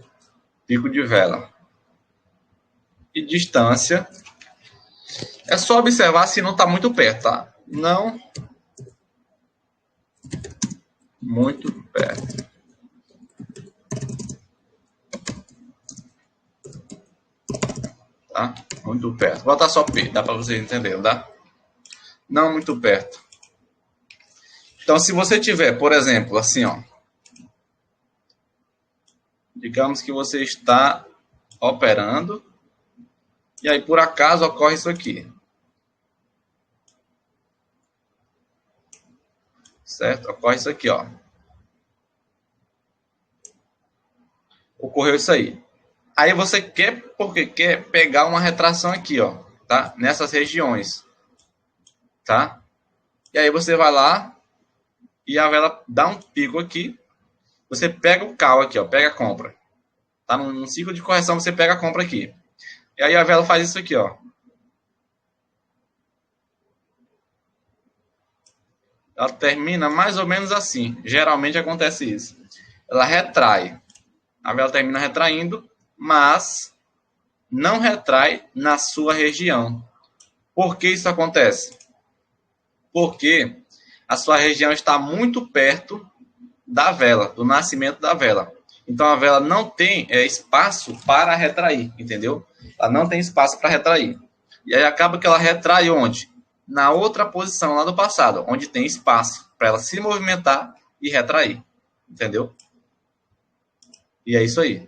Pico de vela. E distância É só observar se não está muito perto, tá? Não muito perto. Tá? Muito perto. Vou botar só P, dá para vocês entenderem, tá? Não muito perto. Então, se você tiver, por exemplo, assim, ó. Digamos que você está operando e aí, por acaso, ocorre isso aqui. Certo? Ocorre isso aqui, ó. Ocorreu isso aí. Aí você quer, porque quer pegar uma retração aqui, ó, tá? Nessas regiões, tá? E aí você vai lá e a vela dá um pico aqui. Você pega o call aqui, ó, pega a compra. Tá num ciclo de correção, você pega a compra aqui. E aí a vela faz isso aqui, ó. Ela termina mais ou menos assim. Geralmente acontece isso. Ela retrai. A vela termina retraindo, mas não retrai na sua região. Por que isso acontece? Porque a sua região está muito perto da vela, do nascimento da vela. Então a vela não tem espaço para retrair, entendeu? Ela não tem espaço para retrair. E aí acaba que ela retrai onde? Na outra posição lá do passado, onde tem espaço para ela se movimentar e retrair, entendeu? E é isso aí.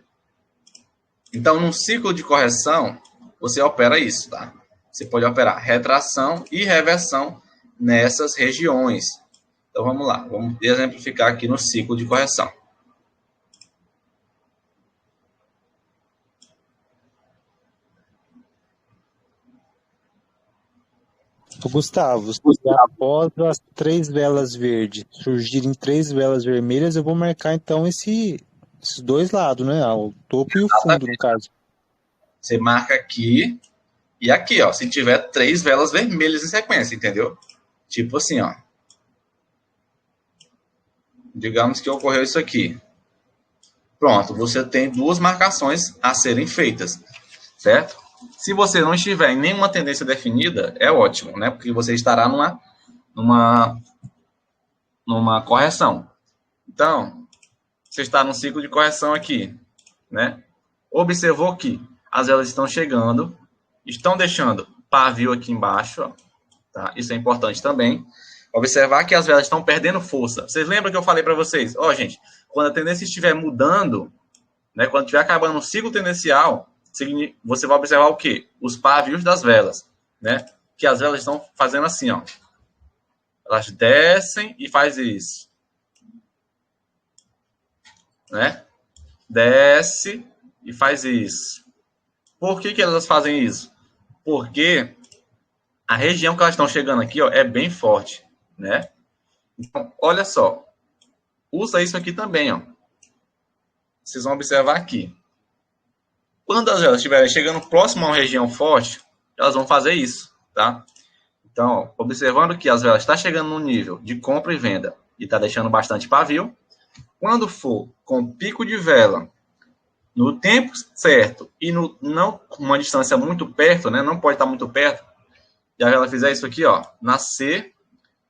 Então, num ciclo de correção, você opera isso, tá? Você pode operar retração e reversão nessas regiões. Então, vamos lá. Vamos exemplificar aqui no ciclo de correção. Gustavo, se após as 3 velas verdes surgirem 3 velas vermelhas, eu vou marcar então esses 2 lados, né? O topo e o fundo, no caso. Você marca aqui e aqui, ó. Se tiver 3 velas vermelhas em sequência, entendeu? Tipo assim, ó. Digamos que ocorreu isso aqui. Pronto, você tem 2 marcações a serem feitas, certo? Se você não estiver em nenhuma tendência definida, é ótimo, né? Porque você estará numa correção. Então, você está num ciclo de correção aqui, né? Observou que as velas estão chegando, estão deixando pavio aqui embaixo, ó, tá? Isso é importante também. Observar que as velas estão perdendo força. Vocês lembram que eu falei para vocês? Ó, gente, quando a tendência estiver mudando, né? Quando estiver acabando o ciclo tendencial, você vai observar o quê? Os pavios das velas, né? Que as velas estão fazendo assim, ó. Elas descem e faz isso, né? Desce e faz isso. Por que elas fazem isso? Porque a região que elas estão chegando aqui, ó, é bem forte, né? Então, olha só. Usa isso aqui também, ó. Vocês vão observar aqui. Quando as velas estiverem chegando próximo a uma região forte, elas vão fazer isso, tá? Então, ó, observando que as velas estão chegando no nível de compra e venda e está deixando bastante pavio, quando for com pico de vela no tempo certo e não com uma distância muito perto, né? Não pode estar muito perto, e a vela fizer isso aqui, ó, nascer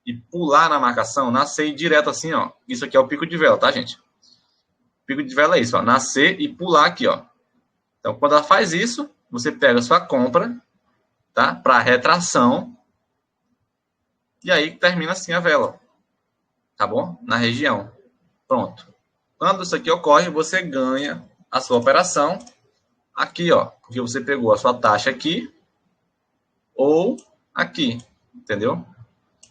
e pular na marcação, nascer e direto assim, ó. Isso aqui é o pico de vela, tá, gente? O pico de vela é isso, ó, nascer e pular aqui, ó. Então, quando ela faz isso, você pega a sua compra, tá? Para retração. E aí termina assim a vela. Tá bom? Na região. Pronto. Quando isso aqui ocorre, você ganha a sua operação aqui, ó. Porque você pegou a sua taxa aqui ou aqui. Entendeu?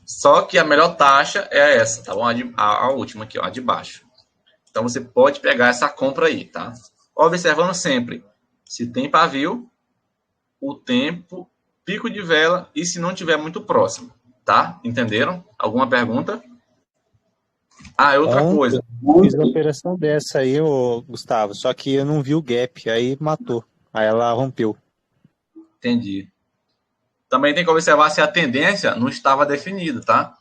Só que a melhor taxa é essa, tá bom? A última aqui, ó, a de baixo. Então, você pode pegar essa compra aí, tá? Observando sempre se tem pavio, o tempo, pico de vela e se não tiver muito próximo, tá? Entenderam? Alguma pergunta? Ah, é outra coisa. Fiz uma operação dessa aí, ô, Gustavo, só que eu não vi o gap, aí matou. Aí ela rompeu. Entendi. Também tem que observar se a tendência não estava definida, tá?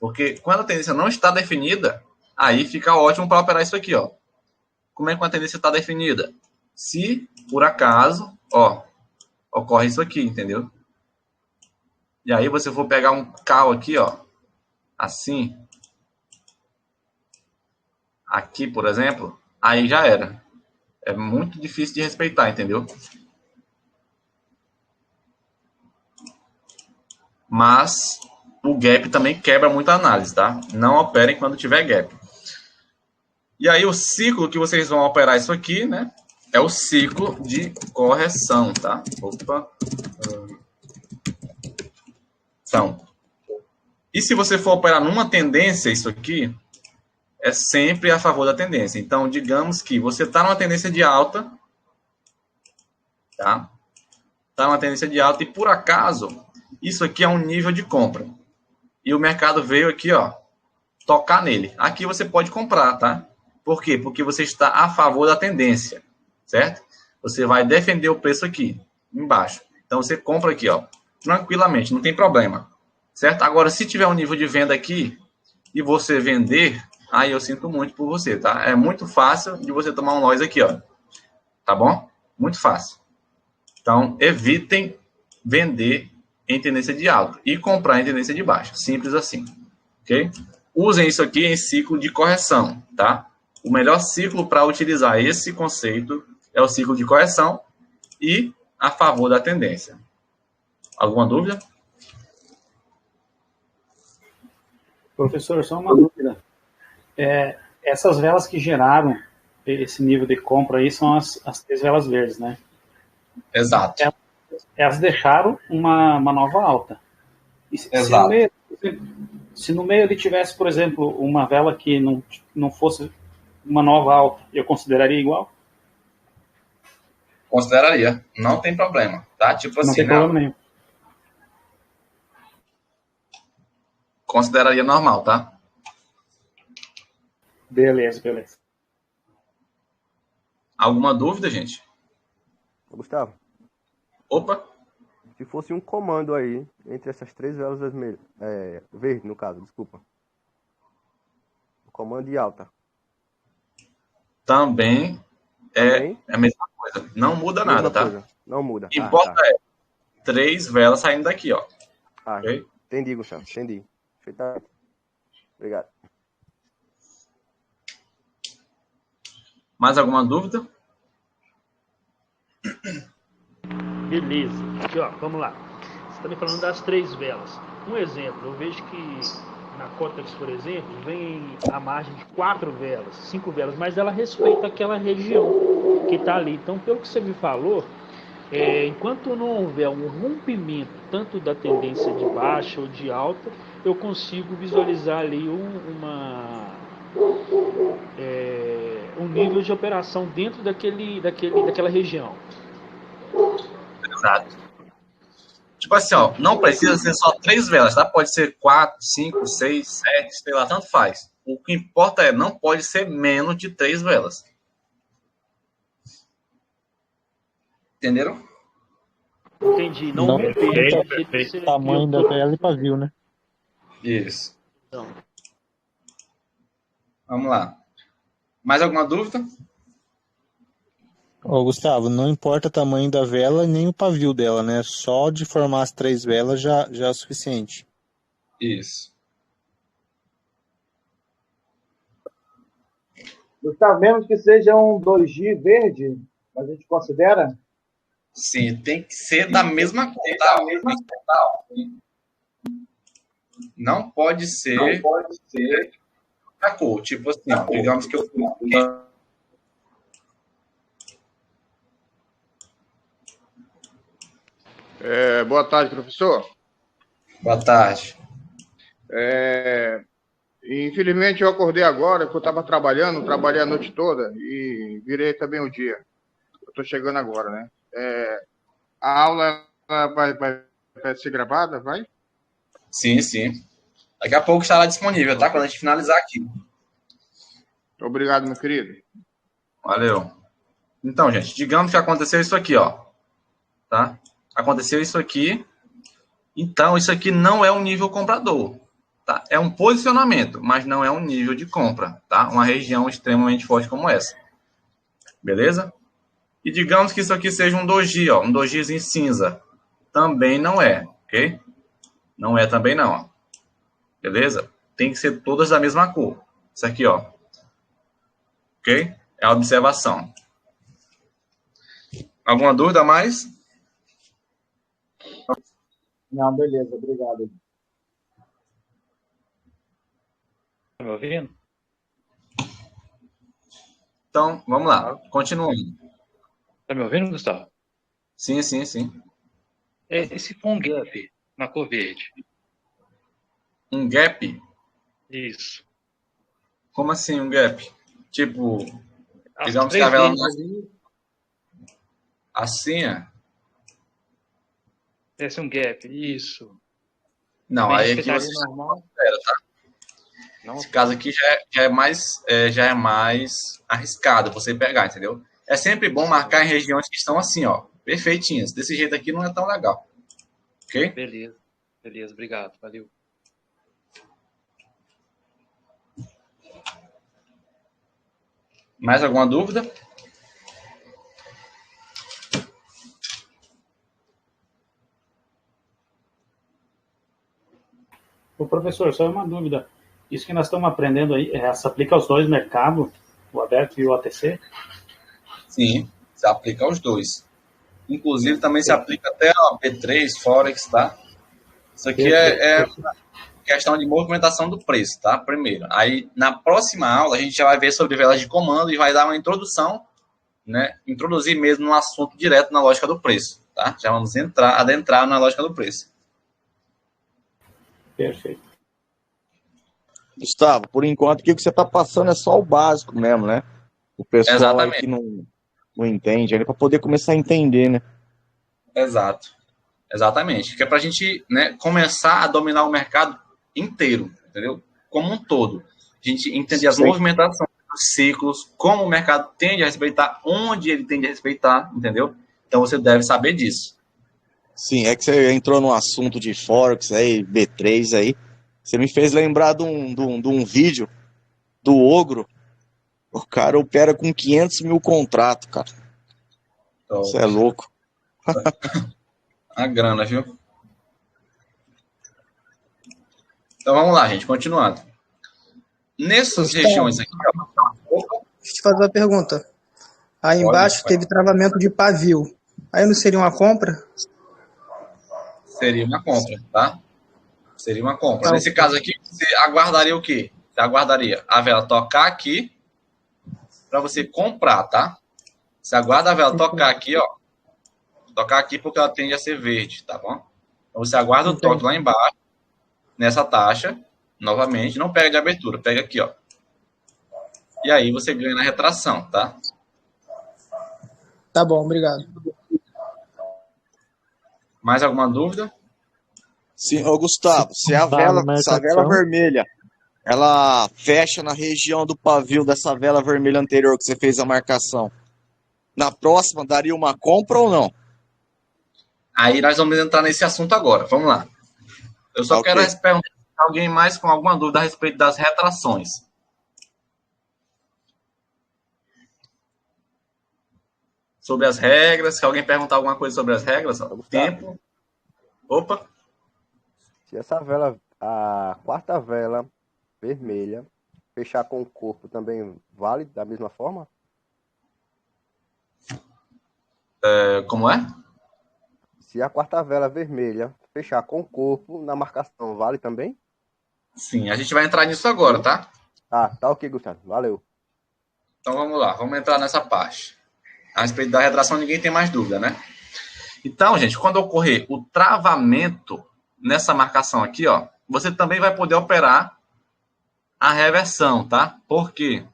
Porque quando a tendência não está definida, aí fica ótimo para operar isso aqui, ó. Como é que uma tendência está definida? Se, por acaso, ó, ocorre isso aqui, entendeu? e aí você for pegar um call aqui, ó, assim, aqui, por exemplo, aí já era. É muito difícil de respeitar, entendeu? Mas o gap também quebra muita análise, tá? Não operem quando tiver gap. E aí o ciclo que vocês vão operar isso aqui, né? É o ciclo de correção, tá? Opa. Então, e se você for operar numa tendência, isso aqui é sempre a favor da tendência. Então, digamos que você está numa tendência de alta, tá? Está numa tendência de alta e, por acaso, isso aqui é um nível de compra. E o mercado veio aqui, ó, tocar nele. Aqui você pode comprar, tá? Por quê? Porque você está a favor da tendência, certo? Você vai defender o preço aqui, embaixo. Então, você compra aqui, ó, tranquilamente, não tem problema, certo? Agora, se tiver um nível de venda aqui e você vender, aí eu sinto muito por você, tá? É muito fácil de você tomar um loss aqui, ó. Tá bom? Muito fácil. Então, evitem vender em tendência de alta e comprar em tendência de baixa. Simples assim, ok? Usem isso aqui em ciclo de correção, tá? O melhor ciclo para utilizar esse conceito é o ciclo de correção e a favor da tendência. Alguma dúvida? Professor, só uma dúvida. Essas velas que geraram esse nível de compra aí são as 3 velas verdes, né? Exato. Elas deixaram uma nova alta. E Exato. Se no meio ele tivesse, por exemplo, uma vela que não fosse uma nova alta, eu consideraria igual? Consideraria. Não tem problema, tá? Tipo assim, não tem problema nenhum. Consideraria normal, tá? Beleza. Alguma dúvida, gente? Gustavo, Opa. se fosse um comando aí entre essas 3 velas vermelhas, verde no caso, desculpa. O comando de alta. Também é a mesma coisa. Não muda nada, tá? Coisa. Não muda. O que importa é 3 velas saindo daqui, ó. Okay? Entendi, Gustavo. Entendi. Perfeitamente. Obrigado. Mais alguma dúvida? Beleza. Aqui, ó, vamos lá. Você está me falando das 3 velas. Um exemplo, eu vejo que na Cotex, por exemplo, vem a margem de 4 velas, 5 velas, mas ela respeita aquela região que está ali. Então, pelo que você me falou, enquanto não houver um rompimento tanto da tendência de baixa ou de alta, eu consigo visualizar ali um nível de operação dentro daquela região. Exato. Tipo assim, ó, não precisa ser só 3 velas, tá? Pode ser 4, 5, 6, 7, sei lá, tanto faz. O que importa não pode ser menos de 3 velas. Entenderam? Entendi. Não perfeito. Tamanho da vela e pavio, né? Isso. Então. Vamos lá. Mais alguma dúvida? Ô, Gustavo, não importa o tamanho da vela nem o pavio dela, né? Só de formar as 3 velas já é o suficiente. Isso. Gustavo, mesmo que seja um 2G verde, a gente considera? Sim, tem que ser da mesma cor. Não pode ser a cor. Tipo assim, ó, digamos que eu... Boa tarde, professor. Boa tarde. Infelizmente eu acordei agora, porque eu estava trabalhei a noite toda e virei também o dia. Eu estou chegando agora, né? A aula vai ser gravada, vai? Sim, sim. Daqui a pouco estará disponível, tá? Quando a gente finalizar aqui. Obrigado, meu querido. Valeu. Então, gente, digamos que aconteceu isso aqui, ó. Tá? Aconteceu isso aqui. Então, isso aqui não é um nível comprador. Tá? É um posicionamento, mas não é um nível de compra. Tá? Uma região extremamente forte como essa. Beleza? E digamos que isso aqui seja um doji, ó. Um dojizinho cinza. Também não é, ok? Não é também não, ó. Beleza? Tem que ser todas da mesma cor. Isso aqui, ó. Ok? É a observação. Alguma dúvida a mais? Não, beleza, obrigado. Tá me ouvindo? Então, vamos lá. Continuando. Tá me ouvindo, Gustavo? Sim, sim, sim. Esse foi um gap na cor verde. Um gap? Isso. Como assim um gap? Tipo, As digamos que três a vela linhas não ali, assim, é? esse é um gap. Isso. Não, Também aí aqui respeitaria você normal. espera, tá? Não, Esse caso aqui já é mais arriscado você pegar, entendeu? É sempre bom marcar em regiões que estão assim, ó, perfeitinhas. Desse jeito aqui não é tão legal. Ok? beleza. Beleza, obrigado. Valeu. Mais alguma dúvida? Ô, professor, só uma dúvida. Isso que nós estamos aprendendo aí, se aplica aos dois mercados, o aberto e o OTC? Sim, se aplica aos dois. Inclusive, também se aplica até a B3, Forex, tá? Isso aqui é questão de movimentação do preço, tá? Primeiro. Aí, na próxima aula, a gente já vai ver sobre velas de comando e vai dar uma introdução, né? Introduzir mesmo no assunto direto na lógica do preço, tá? Já vamos adentrar na lógica do preço. Perfeito. Gustavo, por enquanto, o que você está passando é só o básico mesmo, né? O pessoal aí que não entende, para poder começar a entender, né? Exato. Exatamente. Que é para a gente, né, começar a dominar o mercado inteiro, entendeu? Como um todo. A gente entender as movimentações, os ciclos, como o mercado tende a respeitar, onde ele tende a respeitar, entendeu? Então você deve saber disso. Sim, é que você entrou no assunto de Forex aí, B3 aí. Você me fez lembrar de um vídeo do Ogro. O cara opera com 500 mil contratos, cara. Isso é louco. A grana, viu? Então vamos lá, gente, continuando. Nessas regiões aqui, Deixa eu te fazer uma pergunta. Aí embaixo teve travamento de pavio. Aí não seria uma compra? Seria uma compra, tá? Seria uma compra. Nesse caso aqui, você aguardaria o quê? Você aguardaria a vela tocar aqui para você comprar, tá? Você aguarda a vela tocar aqui, ó. Tocar aqui porque ela tende a ser verde, tá bom? Então você aguarda o toque lá embaixo, nessa taxa, novamente. Não pega de abertura, pega aqui, ó. E aí você ganha na retração, tá? Tá bom, obrigado. Mais alguma dúvida? Sim, ô Gustavo, se a vela vermelha, ela fecha na região do pavio dessa vela vermelha anterior que você fez a marcação, na próxima daria uma compra ou não? Aí nós vamos entrar nesse assunto agora. Vamos lá. Eu só quero perguntar se alguém mais com alguma dúvida a respeito das retrações. Sobre as regras. Se alguém perguntar alguma coisa sobre as regras, ó, tempo. Opa. Se essa vela, a quarta vela vermelha, fechar com o corpo também vale da mesma forma? Como é? Se a quarta vela vermelha fechar com o corpo na marcação, vale também? Sim, a gente vai entrar nisso agora, tá? Tá ok, Gustavo. Valeu. Então vamos lá, vamos entrar nessa parte. A respeito da retração, ninguém tem mais dúvida, né? Então, gente, quando ocorrer o travamento nessa marcação aqui, ó, você também vai poder operar a reversão, tá? Por quê?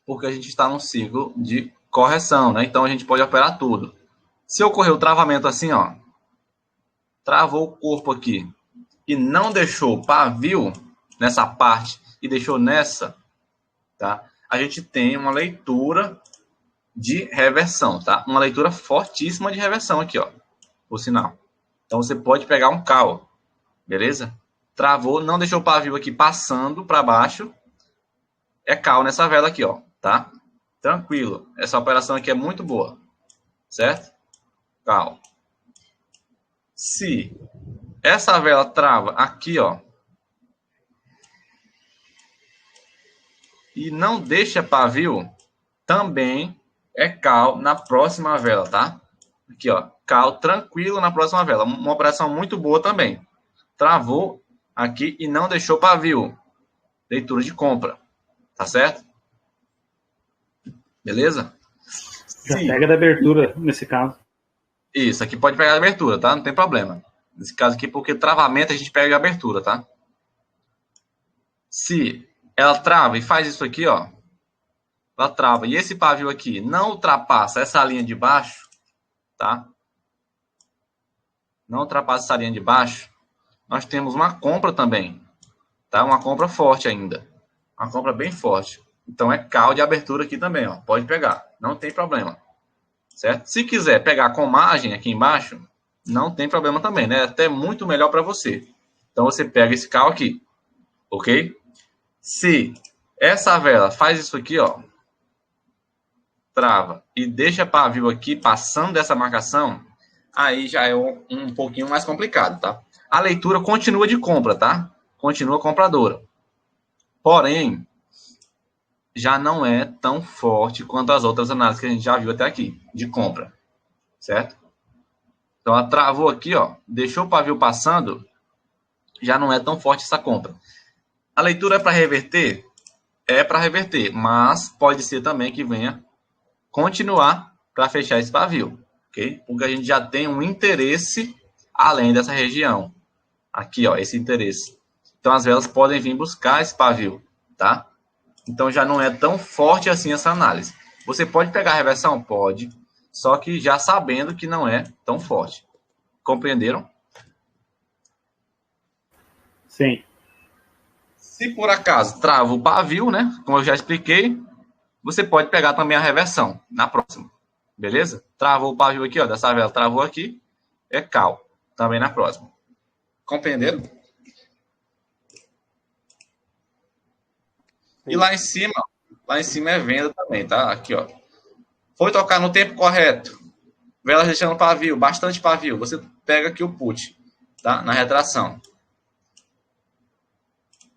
Porque a gente está num ciclo de correção, né? Então a gente pode operar tudo. Se ocorrer o travamento assim, ó, travou o corpo aqui e não deixou pavio nessa parte e deixou nessa, tá? A gente tem uma leitura de reversão, tá? Uma leitura fortíssima de reversão aqui, ó, o sinal. Então você pode pegar um call, beleza? Travou, não deixou o pavio aqui passando para baixo, é call nessa vela aqui, ó, tá? Tranquilo. Essa operação aqui é muito boa, certo? Call. Se essa vela trava aqui, ó, e não deixa pavio, também é cal na próxima vela, tá? Aqui, ó, cal tranquilo na próxima vela. Uma operação muito boa também. Travou aqui e não deixou pavio. Leitura de compra. Tá certo? Beleza? Já pega da abertura, nesse caso. Isso, aqui pode pegar a abertura, tá? Não tem problema. Nesse caso aqui, porque travamento a gente pega a abertura, tá? Se ela trava e faz isso aqui, ó. Ela trava. E esse pavio aqui não ultrapassa essa linha de baixo, tá? Não ultrapassa essa linha de baixo. Nós temos uma compra também, tá? Uma compra forte ainda. Uma compra bem forte. Então, é cal de abertura aqui também, ó. Pode pegar. Não tem problema. Certo? Se quiser pegar com margem aqui embaixo, não tem problema também, né? É até muito melhor para você. Então, você pega esse cal aqui. Ok? Se essa vela faz isso aqui, ó, trava e deixa pavio aqui passando dessa marcação, aí já é um pouquinho mais complicado, tá? A leitura continua de compra, tá? Continua compradora. Porém, já não é tão forte quanto as outras análises que a gente já viu até aqui, de compra. Certo? Então, ela travou aqui, ó, deixou o pavio passando, já não é tão forte essa compra. A leitura é para reverter? É para reverter, mas pode ser também que venha continuar para fechar esse pavio, ok? Porque a gente já tem um interesse além dessa região. Aqui, ó, esse interesse. Então, as velas podem vir buscar esse pavio, tá? Então, já não é tão forte assim essa análise. Você pode pegar a reversão? Pode, só que já sabendo que não é tão forte. Compreenderam? Sim. Se por acaso trava o pavio, né? Como eu já expliquei, você pode pegar também a reversão na próxima. Beleza? Travou o pavio aqui, ó. Dessa vela travou aqui. É cal. Também na próxima. Compreenderam? E lá em cima é venda também, tá? Aqui, ó. Foi tocar no tempo correto. Velas deixando pavio, bastante pavio. Você pega aqui o put, tá? Na retração.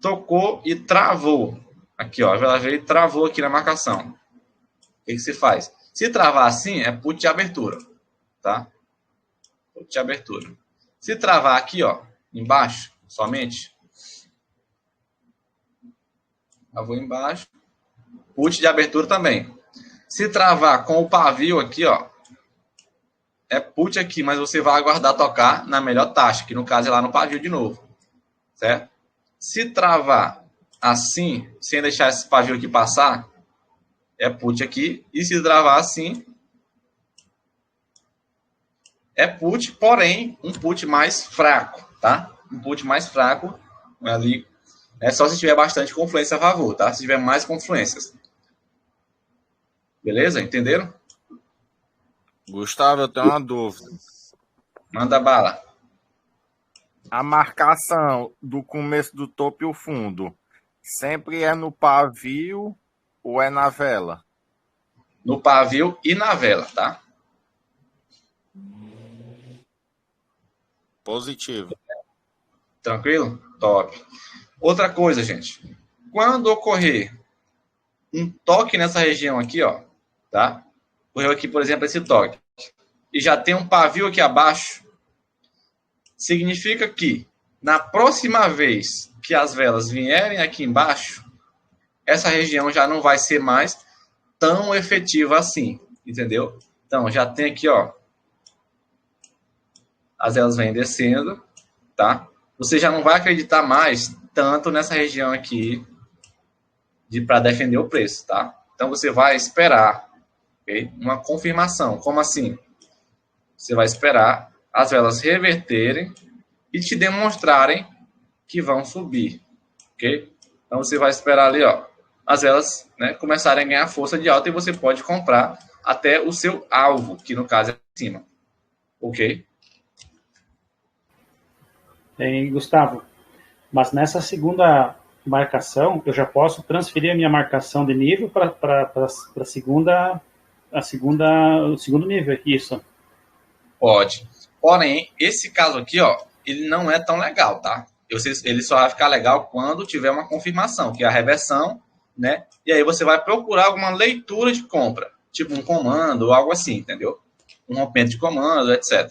Tocou e travou. Aqui, ó. A vela veio e travou aqui na marcação. O que se faz? Se travar assim, é put de abertura, tá? Put de abertura. Se travar aqui, ó, embaixo, somente, eu vou embaixo, put de abertura também. Se travar com o pavio aqui, ó, é put aqui, mas você vai aguardar tocar na melhor taxa, que no caso é lá no pavio de novo, certo? Se travar assim, sem deixar esse pavio aqui passar, é put aqui. E se travar assim, é put, porém, um put mais fraco, tá? Um put mais fraco ali. É só se tiver bastante confluência a favor, tá? Se tiver mais confluências. Beleza? Entenderam? Gustavo, eu tenho uma dúvida. Manda bala. A marcação do começo do topo e o fundo sempre é no pavio ou é na vela? No pavio e na vela, tá? Positivo. Tranquilo? Top. Outra coisa, gente. Quando ocorrer um toque nessa região aqui, ó, tá? Ocorreu aqui, por exemplo, esse toque. E já tem um pavio aqui abaixo. Significa que, na próxima vez que as velas vierem aqui embaixo, essa região já não vai ser mais tão efetiva assim, entendeu? Então, já tem aqui, ó, as velas vêm descendo, tá? Você já não vai acreditar mais tanto nessa região aqui para defender o preço, tá? Então, você vai esperar, okay? Uma confirmação. Como assim? Você vai esperar as velas reverterem e te demonstrarem que vão subir, ok? Então, você vai esperar ali, ó, as velas, né, começarem a ganhar força de alta e você pode comprar até o seu alvo, que no caso é acima, ok? Gustavo, mas nessa segunda marcação, eu já posso transferir a minha marcação de nível para o segundo nível, isso? Pode. Porém, esse caso aqui, ó, ele não é tão legal, tá? Ele só vai ficar legal quando tiver uma confirmação, que é a reversão, né? E aí você vai procurar alguma leitura de compra, tipo um comando ou algo assim, entendeu? Um rompimento de comando, etc.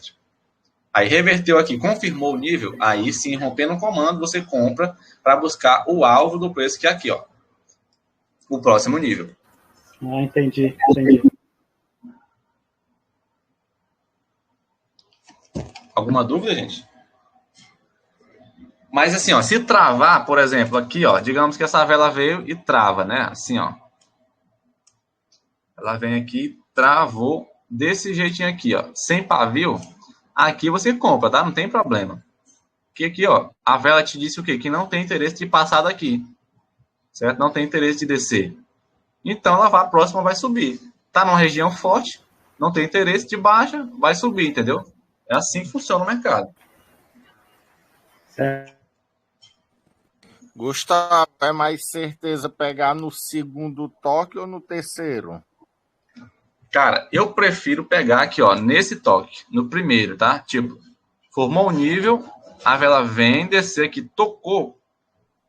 Aí reverteu aqui, confirmou o nível, aí sim, rompendo o comando, você compra para buscar o alvo do preço, que é aqui, ó. O próximo nível. Ah, entendi. Alguma dúvida, gente? Mas assim, ó, se travar, por exemplo, aqui, ó, digamos que essa vela veio e trava, né? Assim, ó. Ela vem aqui, travou desse jeitinho aqui, ó. Sem pavio, aqui você compra, tá? Não tem problema. Porque aqui, ó, a vela te disse o quê? Que não tem interesse de passar daqui. Certo? Não tem interesse de descer. Então, ela vai, a próxima vai subir. Tá numa região forte, não tem interesse de baixa, vai subir, entendeu? É assim que funciona o mercado. Gustavo, é mais certeza pegar no segundo toque ou no terceiro? Cara, eu prefiro pegar aqui, ó, nesse toque, no primeiro, tá? Tipo, formou o nível, a vela vem descer aqui, tocou.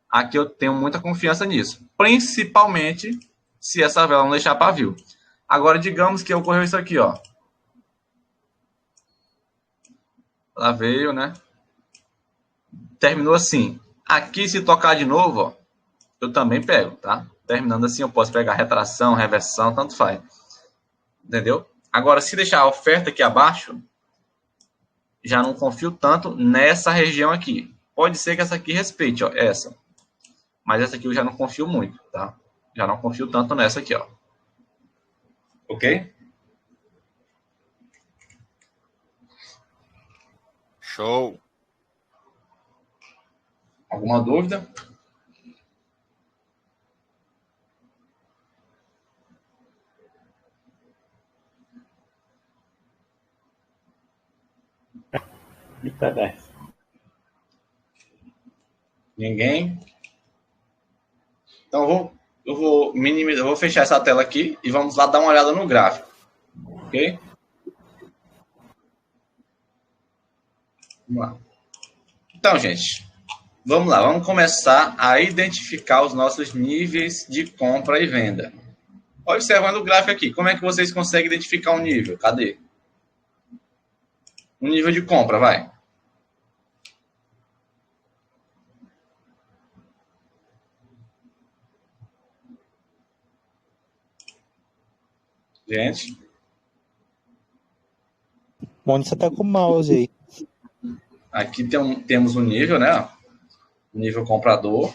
Aqui eu tenho muita confiança nisso. Principalmente se essa vela não deixar pavio. Agora, digamos que ocorreu isso aqui, ó. Ela veio, né? Terminou assim. Aqui, se tocar de novo, ó, eu também pego, tá? Terminando assim, eu posso pegar retração, reversão, tanto faz. Entendeu? Agora, se deixar a oferta aqui abaixo, já não confio tanto nessa região aqui. Pode ser que essa aqui respeite, ó, essa. Mas essa aqui eu já não confio muito, tá? Já não confio tanto nessa aqui, ó. Ok? Show. Alguma dúvida? Ninguém? Então eu vou minimizar, eu vou fechar essa tela aqui e vamos lá dar uma olhada no gráfico. Ok? Vamos lá. Então, gente, vamos lá. Vamos começar a identificar os nossos níveis de compra e venda. Observando o gráfico aqui, como é que vocês conseguem identificar um nível? Cadê? Um nível de compra, vai. Gente. Onde você tá com o mouse aí? Aqui temos um nível, né? Nível comprador.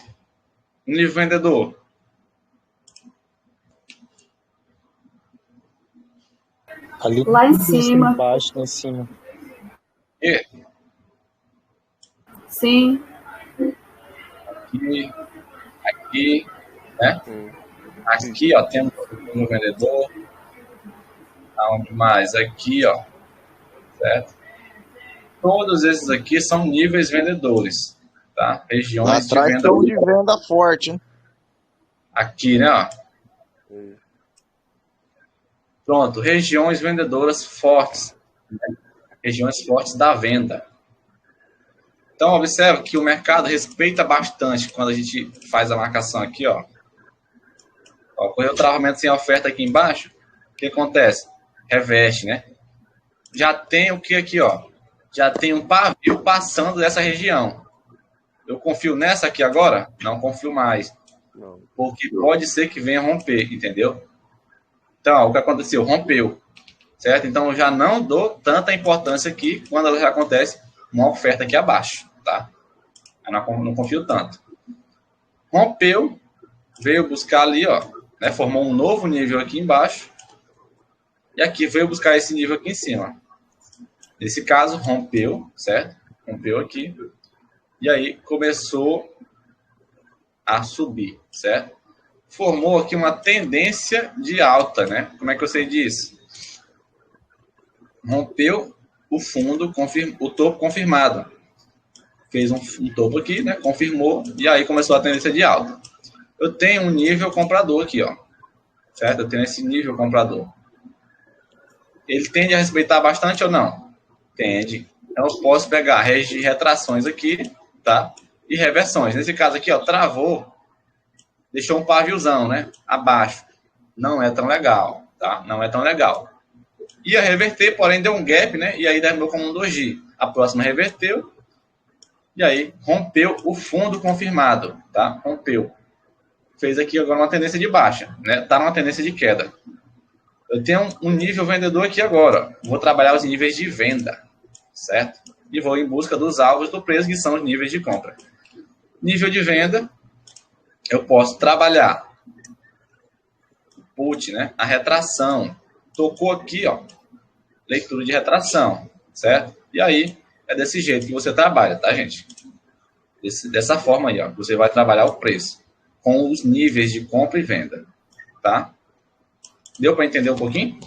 Nível vendedor. Ali Lá em cima. Embaixo, lá em cima. E? Sim. Aqui, né? Aqui, ó, temos o vendedor. Aonde mais? Aqui, ó. Certo? Todos esses aqui são níveis vendedores, tá? Regiões de venda. Atração de venda forte, hein? Aqui, né, ó. Pronto, regiões vendedoras fortes. Né? Regiões fortes da venda. Então, observa que o mercado respeita bastante quando a gente faz a marcação aqui, ó. Ocorreu o travamento sem oferta aqui embaixo. O que acontece? Reveste, né? Já tem o que aqui, ó? Já tem um pavio passando dessa região. Eu confio nessa aqui agora? Não confio mais. Porque pode ser que venha romper, entendeu? Então, ó, o que aconteceu? Rompeu. Certo? Então, eu já não dou tanta importância aqui quando já acontece uma oferta aqui abaixo, tá? Eu não confio tanto. Rompeu, veio buscar ali, ó, né? Formou um novo nível aqui embaixo. E aqui veio buscar esse nível aqui em cima. Nesse caso, rompeu, certo? Rompeu aqui. E aí, começou a subir, certo? Formou aqui uma tendência de alta, né? Como é que eu sei disso? Rompeu o fundo, o topo confirmado. Fez um topo aqui, né? Confirmou, e aí começou a tendência de alta. Eu tenho um nível comprador aqui, ó. Certo? Eu tenho esse nível comprador. Ele tende a respeitar bastante ou não? Tende. Então, eu posso pegar retrações aqui, tá? E reversões. Nesse caso aqui, ó, travou, deixou um paviozão, né? Abaixo. Não é tão legal, tá? Não é tão legal. Ia reverter, porém deu um gap, né? E aí terminou como um doji. A próxima reverteu. E aí rompeu o fundo confirmado, tá? Rompeu. Fez aqui agora uma tendência de baixa, né? Tá numa tendência de queda. Eu tenho um nível vendedor aqui agora. Vou trabalhar os níveis de venda, certo? E vou em busca dos alvos do preço, que são os níveis de compra. Nível de venda, eu posso trabalhar put, né? A retração. Tocou aqui, ó. Leitura de retração, certo? E aí, é desse jeito que você trabalha, tá, gente? Dessa forma aí, ó. Você vai trabalhar o preço com os níveis de compra e venda, tá? Deu para entender um pouquinho?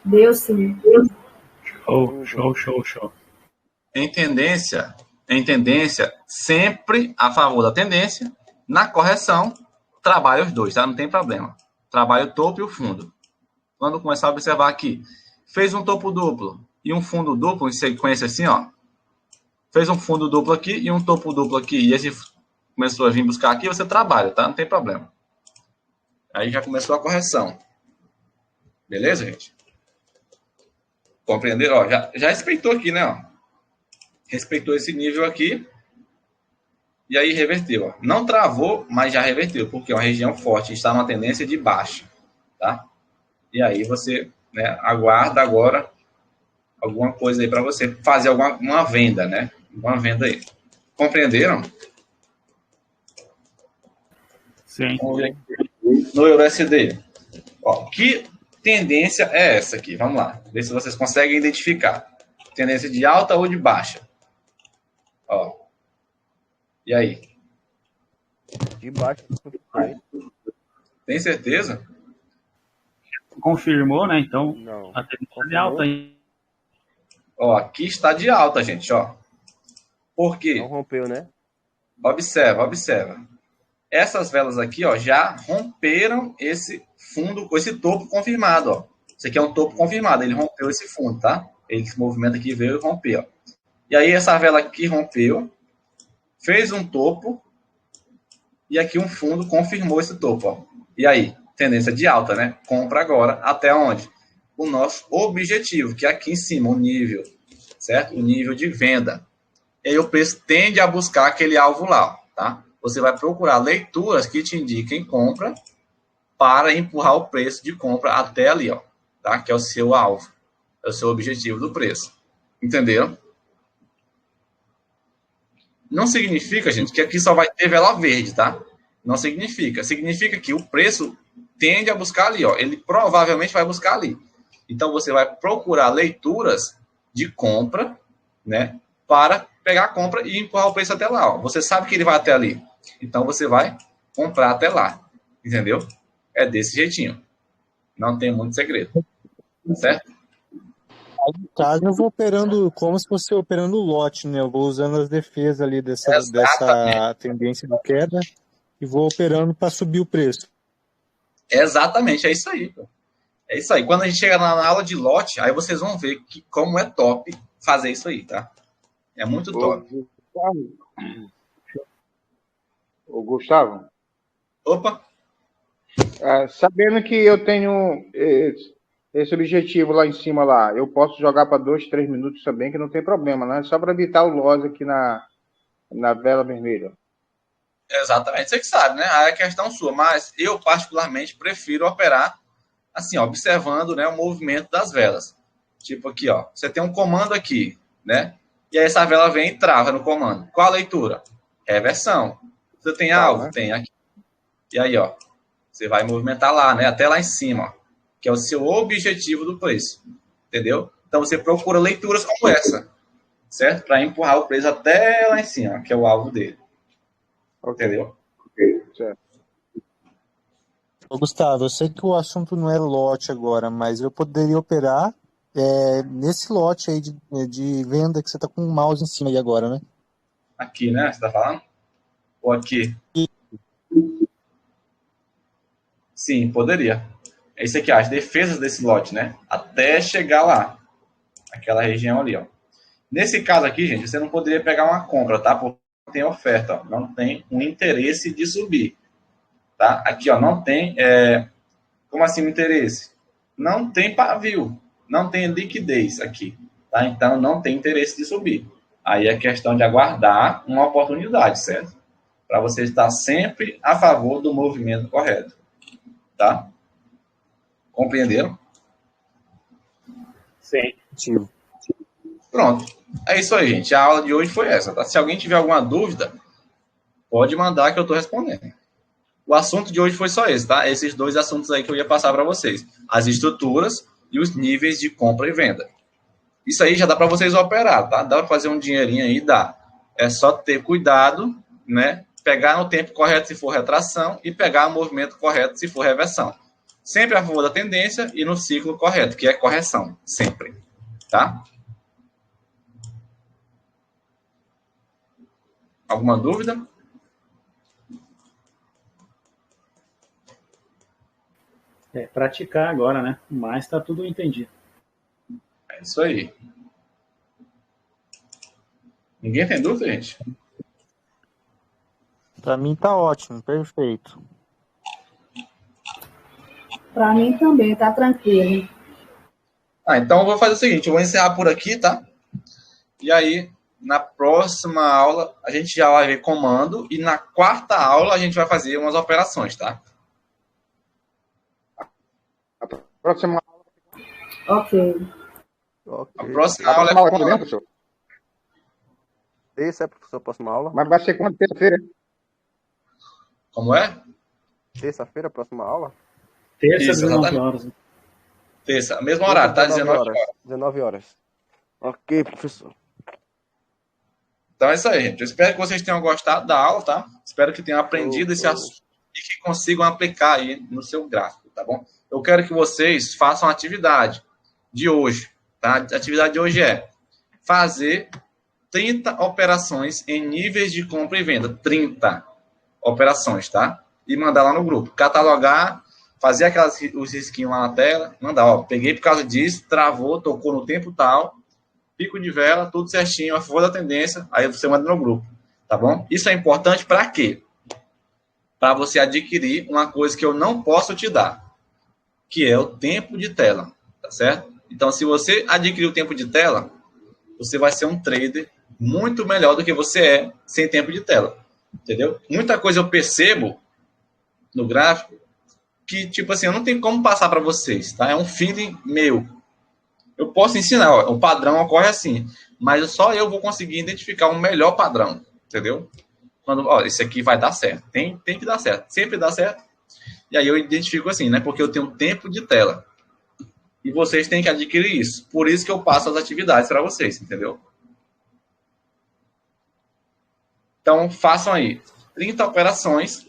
Deu sim. Show. Em tendência, sempre a favor da tendência. Na correção, trabalha os dois, tá? Não tem problema. Trabalha o topo e o fundo. Quando começar a observar aqui, fez um topo duplo e um fundo duplo, em sequência assim, ó. Fez um fundo duplo aqui e um topo duplo aqui. E esse começou a vir buscar aqui, você trabalha, tá? Não tem problema. Aí já começou a correção. Beleza, gente? Compreenderam? Ó, já respeitou aqui, né? Ó. Respeitou esse nível aqui. E aí reverteu. Ó. Não travou, mas já reverteu, porque é uma região forte, está numa tendência de baixa. Tá? E aí você, né, aguarda agora alguma coisa aí para você fazer uma venda, né? Uma venda aí. Compreenderam? Sim. No EURUSD. Ó, que tendência é essa aqui? Vamos lá. Ver se vocês conseguem identificar. Tendência de alta ou de baixa? Ó. E aí? De baixo. Tem certeza? Confirmou, né? Então, Não. a tendência de alta aí. Ó, aqui está de alta, gente, ó. Por quê? Não rompeu, né? Observa. Essas velas aqui, ó, já romperam esse fundo, esse topo confirmado, ó. Isso aqui é um topo confirmado, ele rompeu esse fundo, tá? Esse movimento aqui veio e rompeu, ó. E aí essa vela aqui rompeu, fez um topo, e aqui um fundo confirmou esse topo, ó. E aí? Tendência de alta, né? Compra agora. Até onde? O nosso objetivo, que é aqui em cima, o nível, certo? O nível de venda. E aí o preço tende a buscar aquele alvo lá, tá? Você vai procurar leituras que te indiquem compra para empurrar o preço de compra até ali, ó, tá? Que é o seu alvo, é o seu objetivo do preço. Entenderam? Não significa, gente, que aqui só vai ter vela verde, tá? Não significa. Significa que o preço tende a buscar ali, ó. Ele provavelmente vai buscar ali. Então, você vai procurar leituras de compra, né? Para pegar a compra e empurrar o preço até lá, ó. Você sabe que ele vai até ali. Então, você vai comprar até lá. Entendeu? É desse jeitinho. Não tem muito segredo. Certo? Aí, no caso, eu vou operando como se fosse operando o lote, né? Eu vou usando as defesas ali dessa tendência de queda e vou operando para subir o preço. Exatamente, é isso aí. Pô. É isso aí. Quando a gente chegar na aula de lote, aí vocês vão ver que como é top fazer isso aí, tá? É muito top. Ô, Gustavo. Opa. Sabendo que eu tenho esse objetivo lá em cima lá, eu posso jogar para 2, 3 minutos também, que não tem problema, né? Só para evitar o loss aqui na vela vermelha. Exatamente, você que sabe, né? Aí é questão sua, mas eu particularmente prefiro operar assim, ó, observando, né, o movimento das velas. Tipo aqui, ó, você tem um comando aqui, né? E aí essa vela vem e trava no comando. Qual a leitura? Reversão. Você tem alvo? Né? Tem aqui. E aí, ó, você vai movimentar lá, né? Até lá em cima, ó, que é o seu objetivo do preço. Entendeu? Então você procura leituras como essa, certo? Para empurrar o preço até lá em cima, que é o alvo dele. Entendeu? Certo. Ô, Gustavo, eu sei que o assunto não é lote agora, mas eu poderia operar nesse lote aí de venda que você tá com o mouse em cima aí agora, né? Aqui, né? Você tá falando? Ou aqui? Sim, poderia. É isso aqui, as defesas desse lote, né? Até chegar lá. Aquela região ali, ó. Nesse caso aqui, gente, você não poderia pegar uma compra, tá? Porque não tem oferta, ó. Não tem um interesse de subir, tá? Aqui, ó, não tem... Como assim o interesse? Não tem pavio, não tem liquidez aqui, tá? Então, não tem interesse de subir. Aí é questão de aguardar uma oportunidade, certo? Para você estar sempre a favor do movimento correto, tá? Compreenderam? Sim. Pronto. É isso aí, gente. A aula de hoje foi essa, tá? Se alguém tiver alguma dúvida, pode mandar que eu estou respondendo. O assunto de hoje foi só esse, tá? Esses dois assuntos aí que eu ia passar para vocês. As estruturas e os níveis de compra e venda. Isso aí já dá para vocês operar, tá? Dá para fazer um dinheirinho aí, dá. É só ter cuidado, né? Pegar no tempo correto se for retração e pegar o movimento correto se for reversão. Sempre a favor da tendência e no ciclo correto, que é correção. Sempre. Tá? Alguma dúvida? Praticar agora, né? Mas tá tudo entendido. É isso aí. Ninguém tem dúvida, gente? Pra mim tá ótimo, perfeito. Para mim também, tá tranquilo. Então eu vou fazer o seguinte, eu vou encerrar por aqui, tá? E aí, na próxima aula, a gente já vai ver comando e na quarta aula a gente vai fazer umas operações, tá? Próxima aula. Ok. A próxima A aula próxima aula é é quando mesmo, professor? Esse é, professor, a próxima aula? Mas vai ser quando? Terça-feira? Como é? Terça-feira, a próxima aula? Terça, Isso, 19 exatamente. horas. Terça, mesmo horário, tá? 19 horas. 19 horas. Ok, professor. Então é isso aí, gente. Eu espero que vocês tenham gostado da aula, tá? Espero que tenham aprendido esse assunto e que consigam aplicar aí no seu gráfico, tá bom? Eu quero que vocês façam a atividade de hoje, tá? A atividade de hoje é fazer 30 operações em níveis de compra e venda. 30 operações, tá? E mandar lá no grupo. Catalogar, fazer os risquinhos lá na tela, mandar, ó, peguei por causa disso, travou, tocou no tempo tal, pico de vela, tudo certinho, a favor da tendência, aí você manda no grupo, tá bom? Isso é importante para quê? Para você adquirir uma coisa que eu não posso te dar, que é o tempo de tela, tá certo? Então, se você adquirir o tempo de tela, você vai ser um trader muito melhor do que você é sem tempo de tela, entendeu? Muita coisa eu percebo no gráfico que, tipo assim, eu não tenho como passar para vocês, tá? É um feeling meu. Eu posso ensinar, ó, o padrão ocorre assim, mas só eu vou conseguir identificar um melhor padrão, entendeu? Quando, ó, esse aqui vai dar certo. Tem que dar certo. Sempre dá certo. E aí eu identifico assim, né? Porque eu tenho tempo de tela. E vocês têm que adquirir isso. Por isso que eu passo as atividades para vocês, entendeu? Então, façam aí 30 operações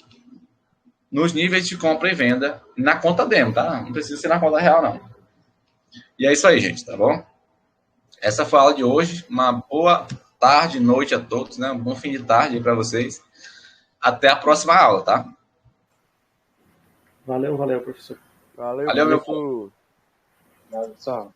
nos níveis de compra e venda na conta demo, tá? Não precisa ser na conta real, não. E é isso aí, gente, tá bom? Essa foi a aula de hoje. Uma boa tarde, noite a todos, né? Um bom fim de tarde aí para vocês. Até a próxima aula, tá? Valeu, professor. Valeu, Valeu, meu professor. Tchau.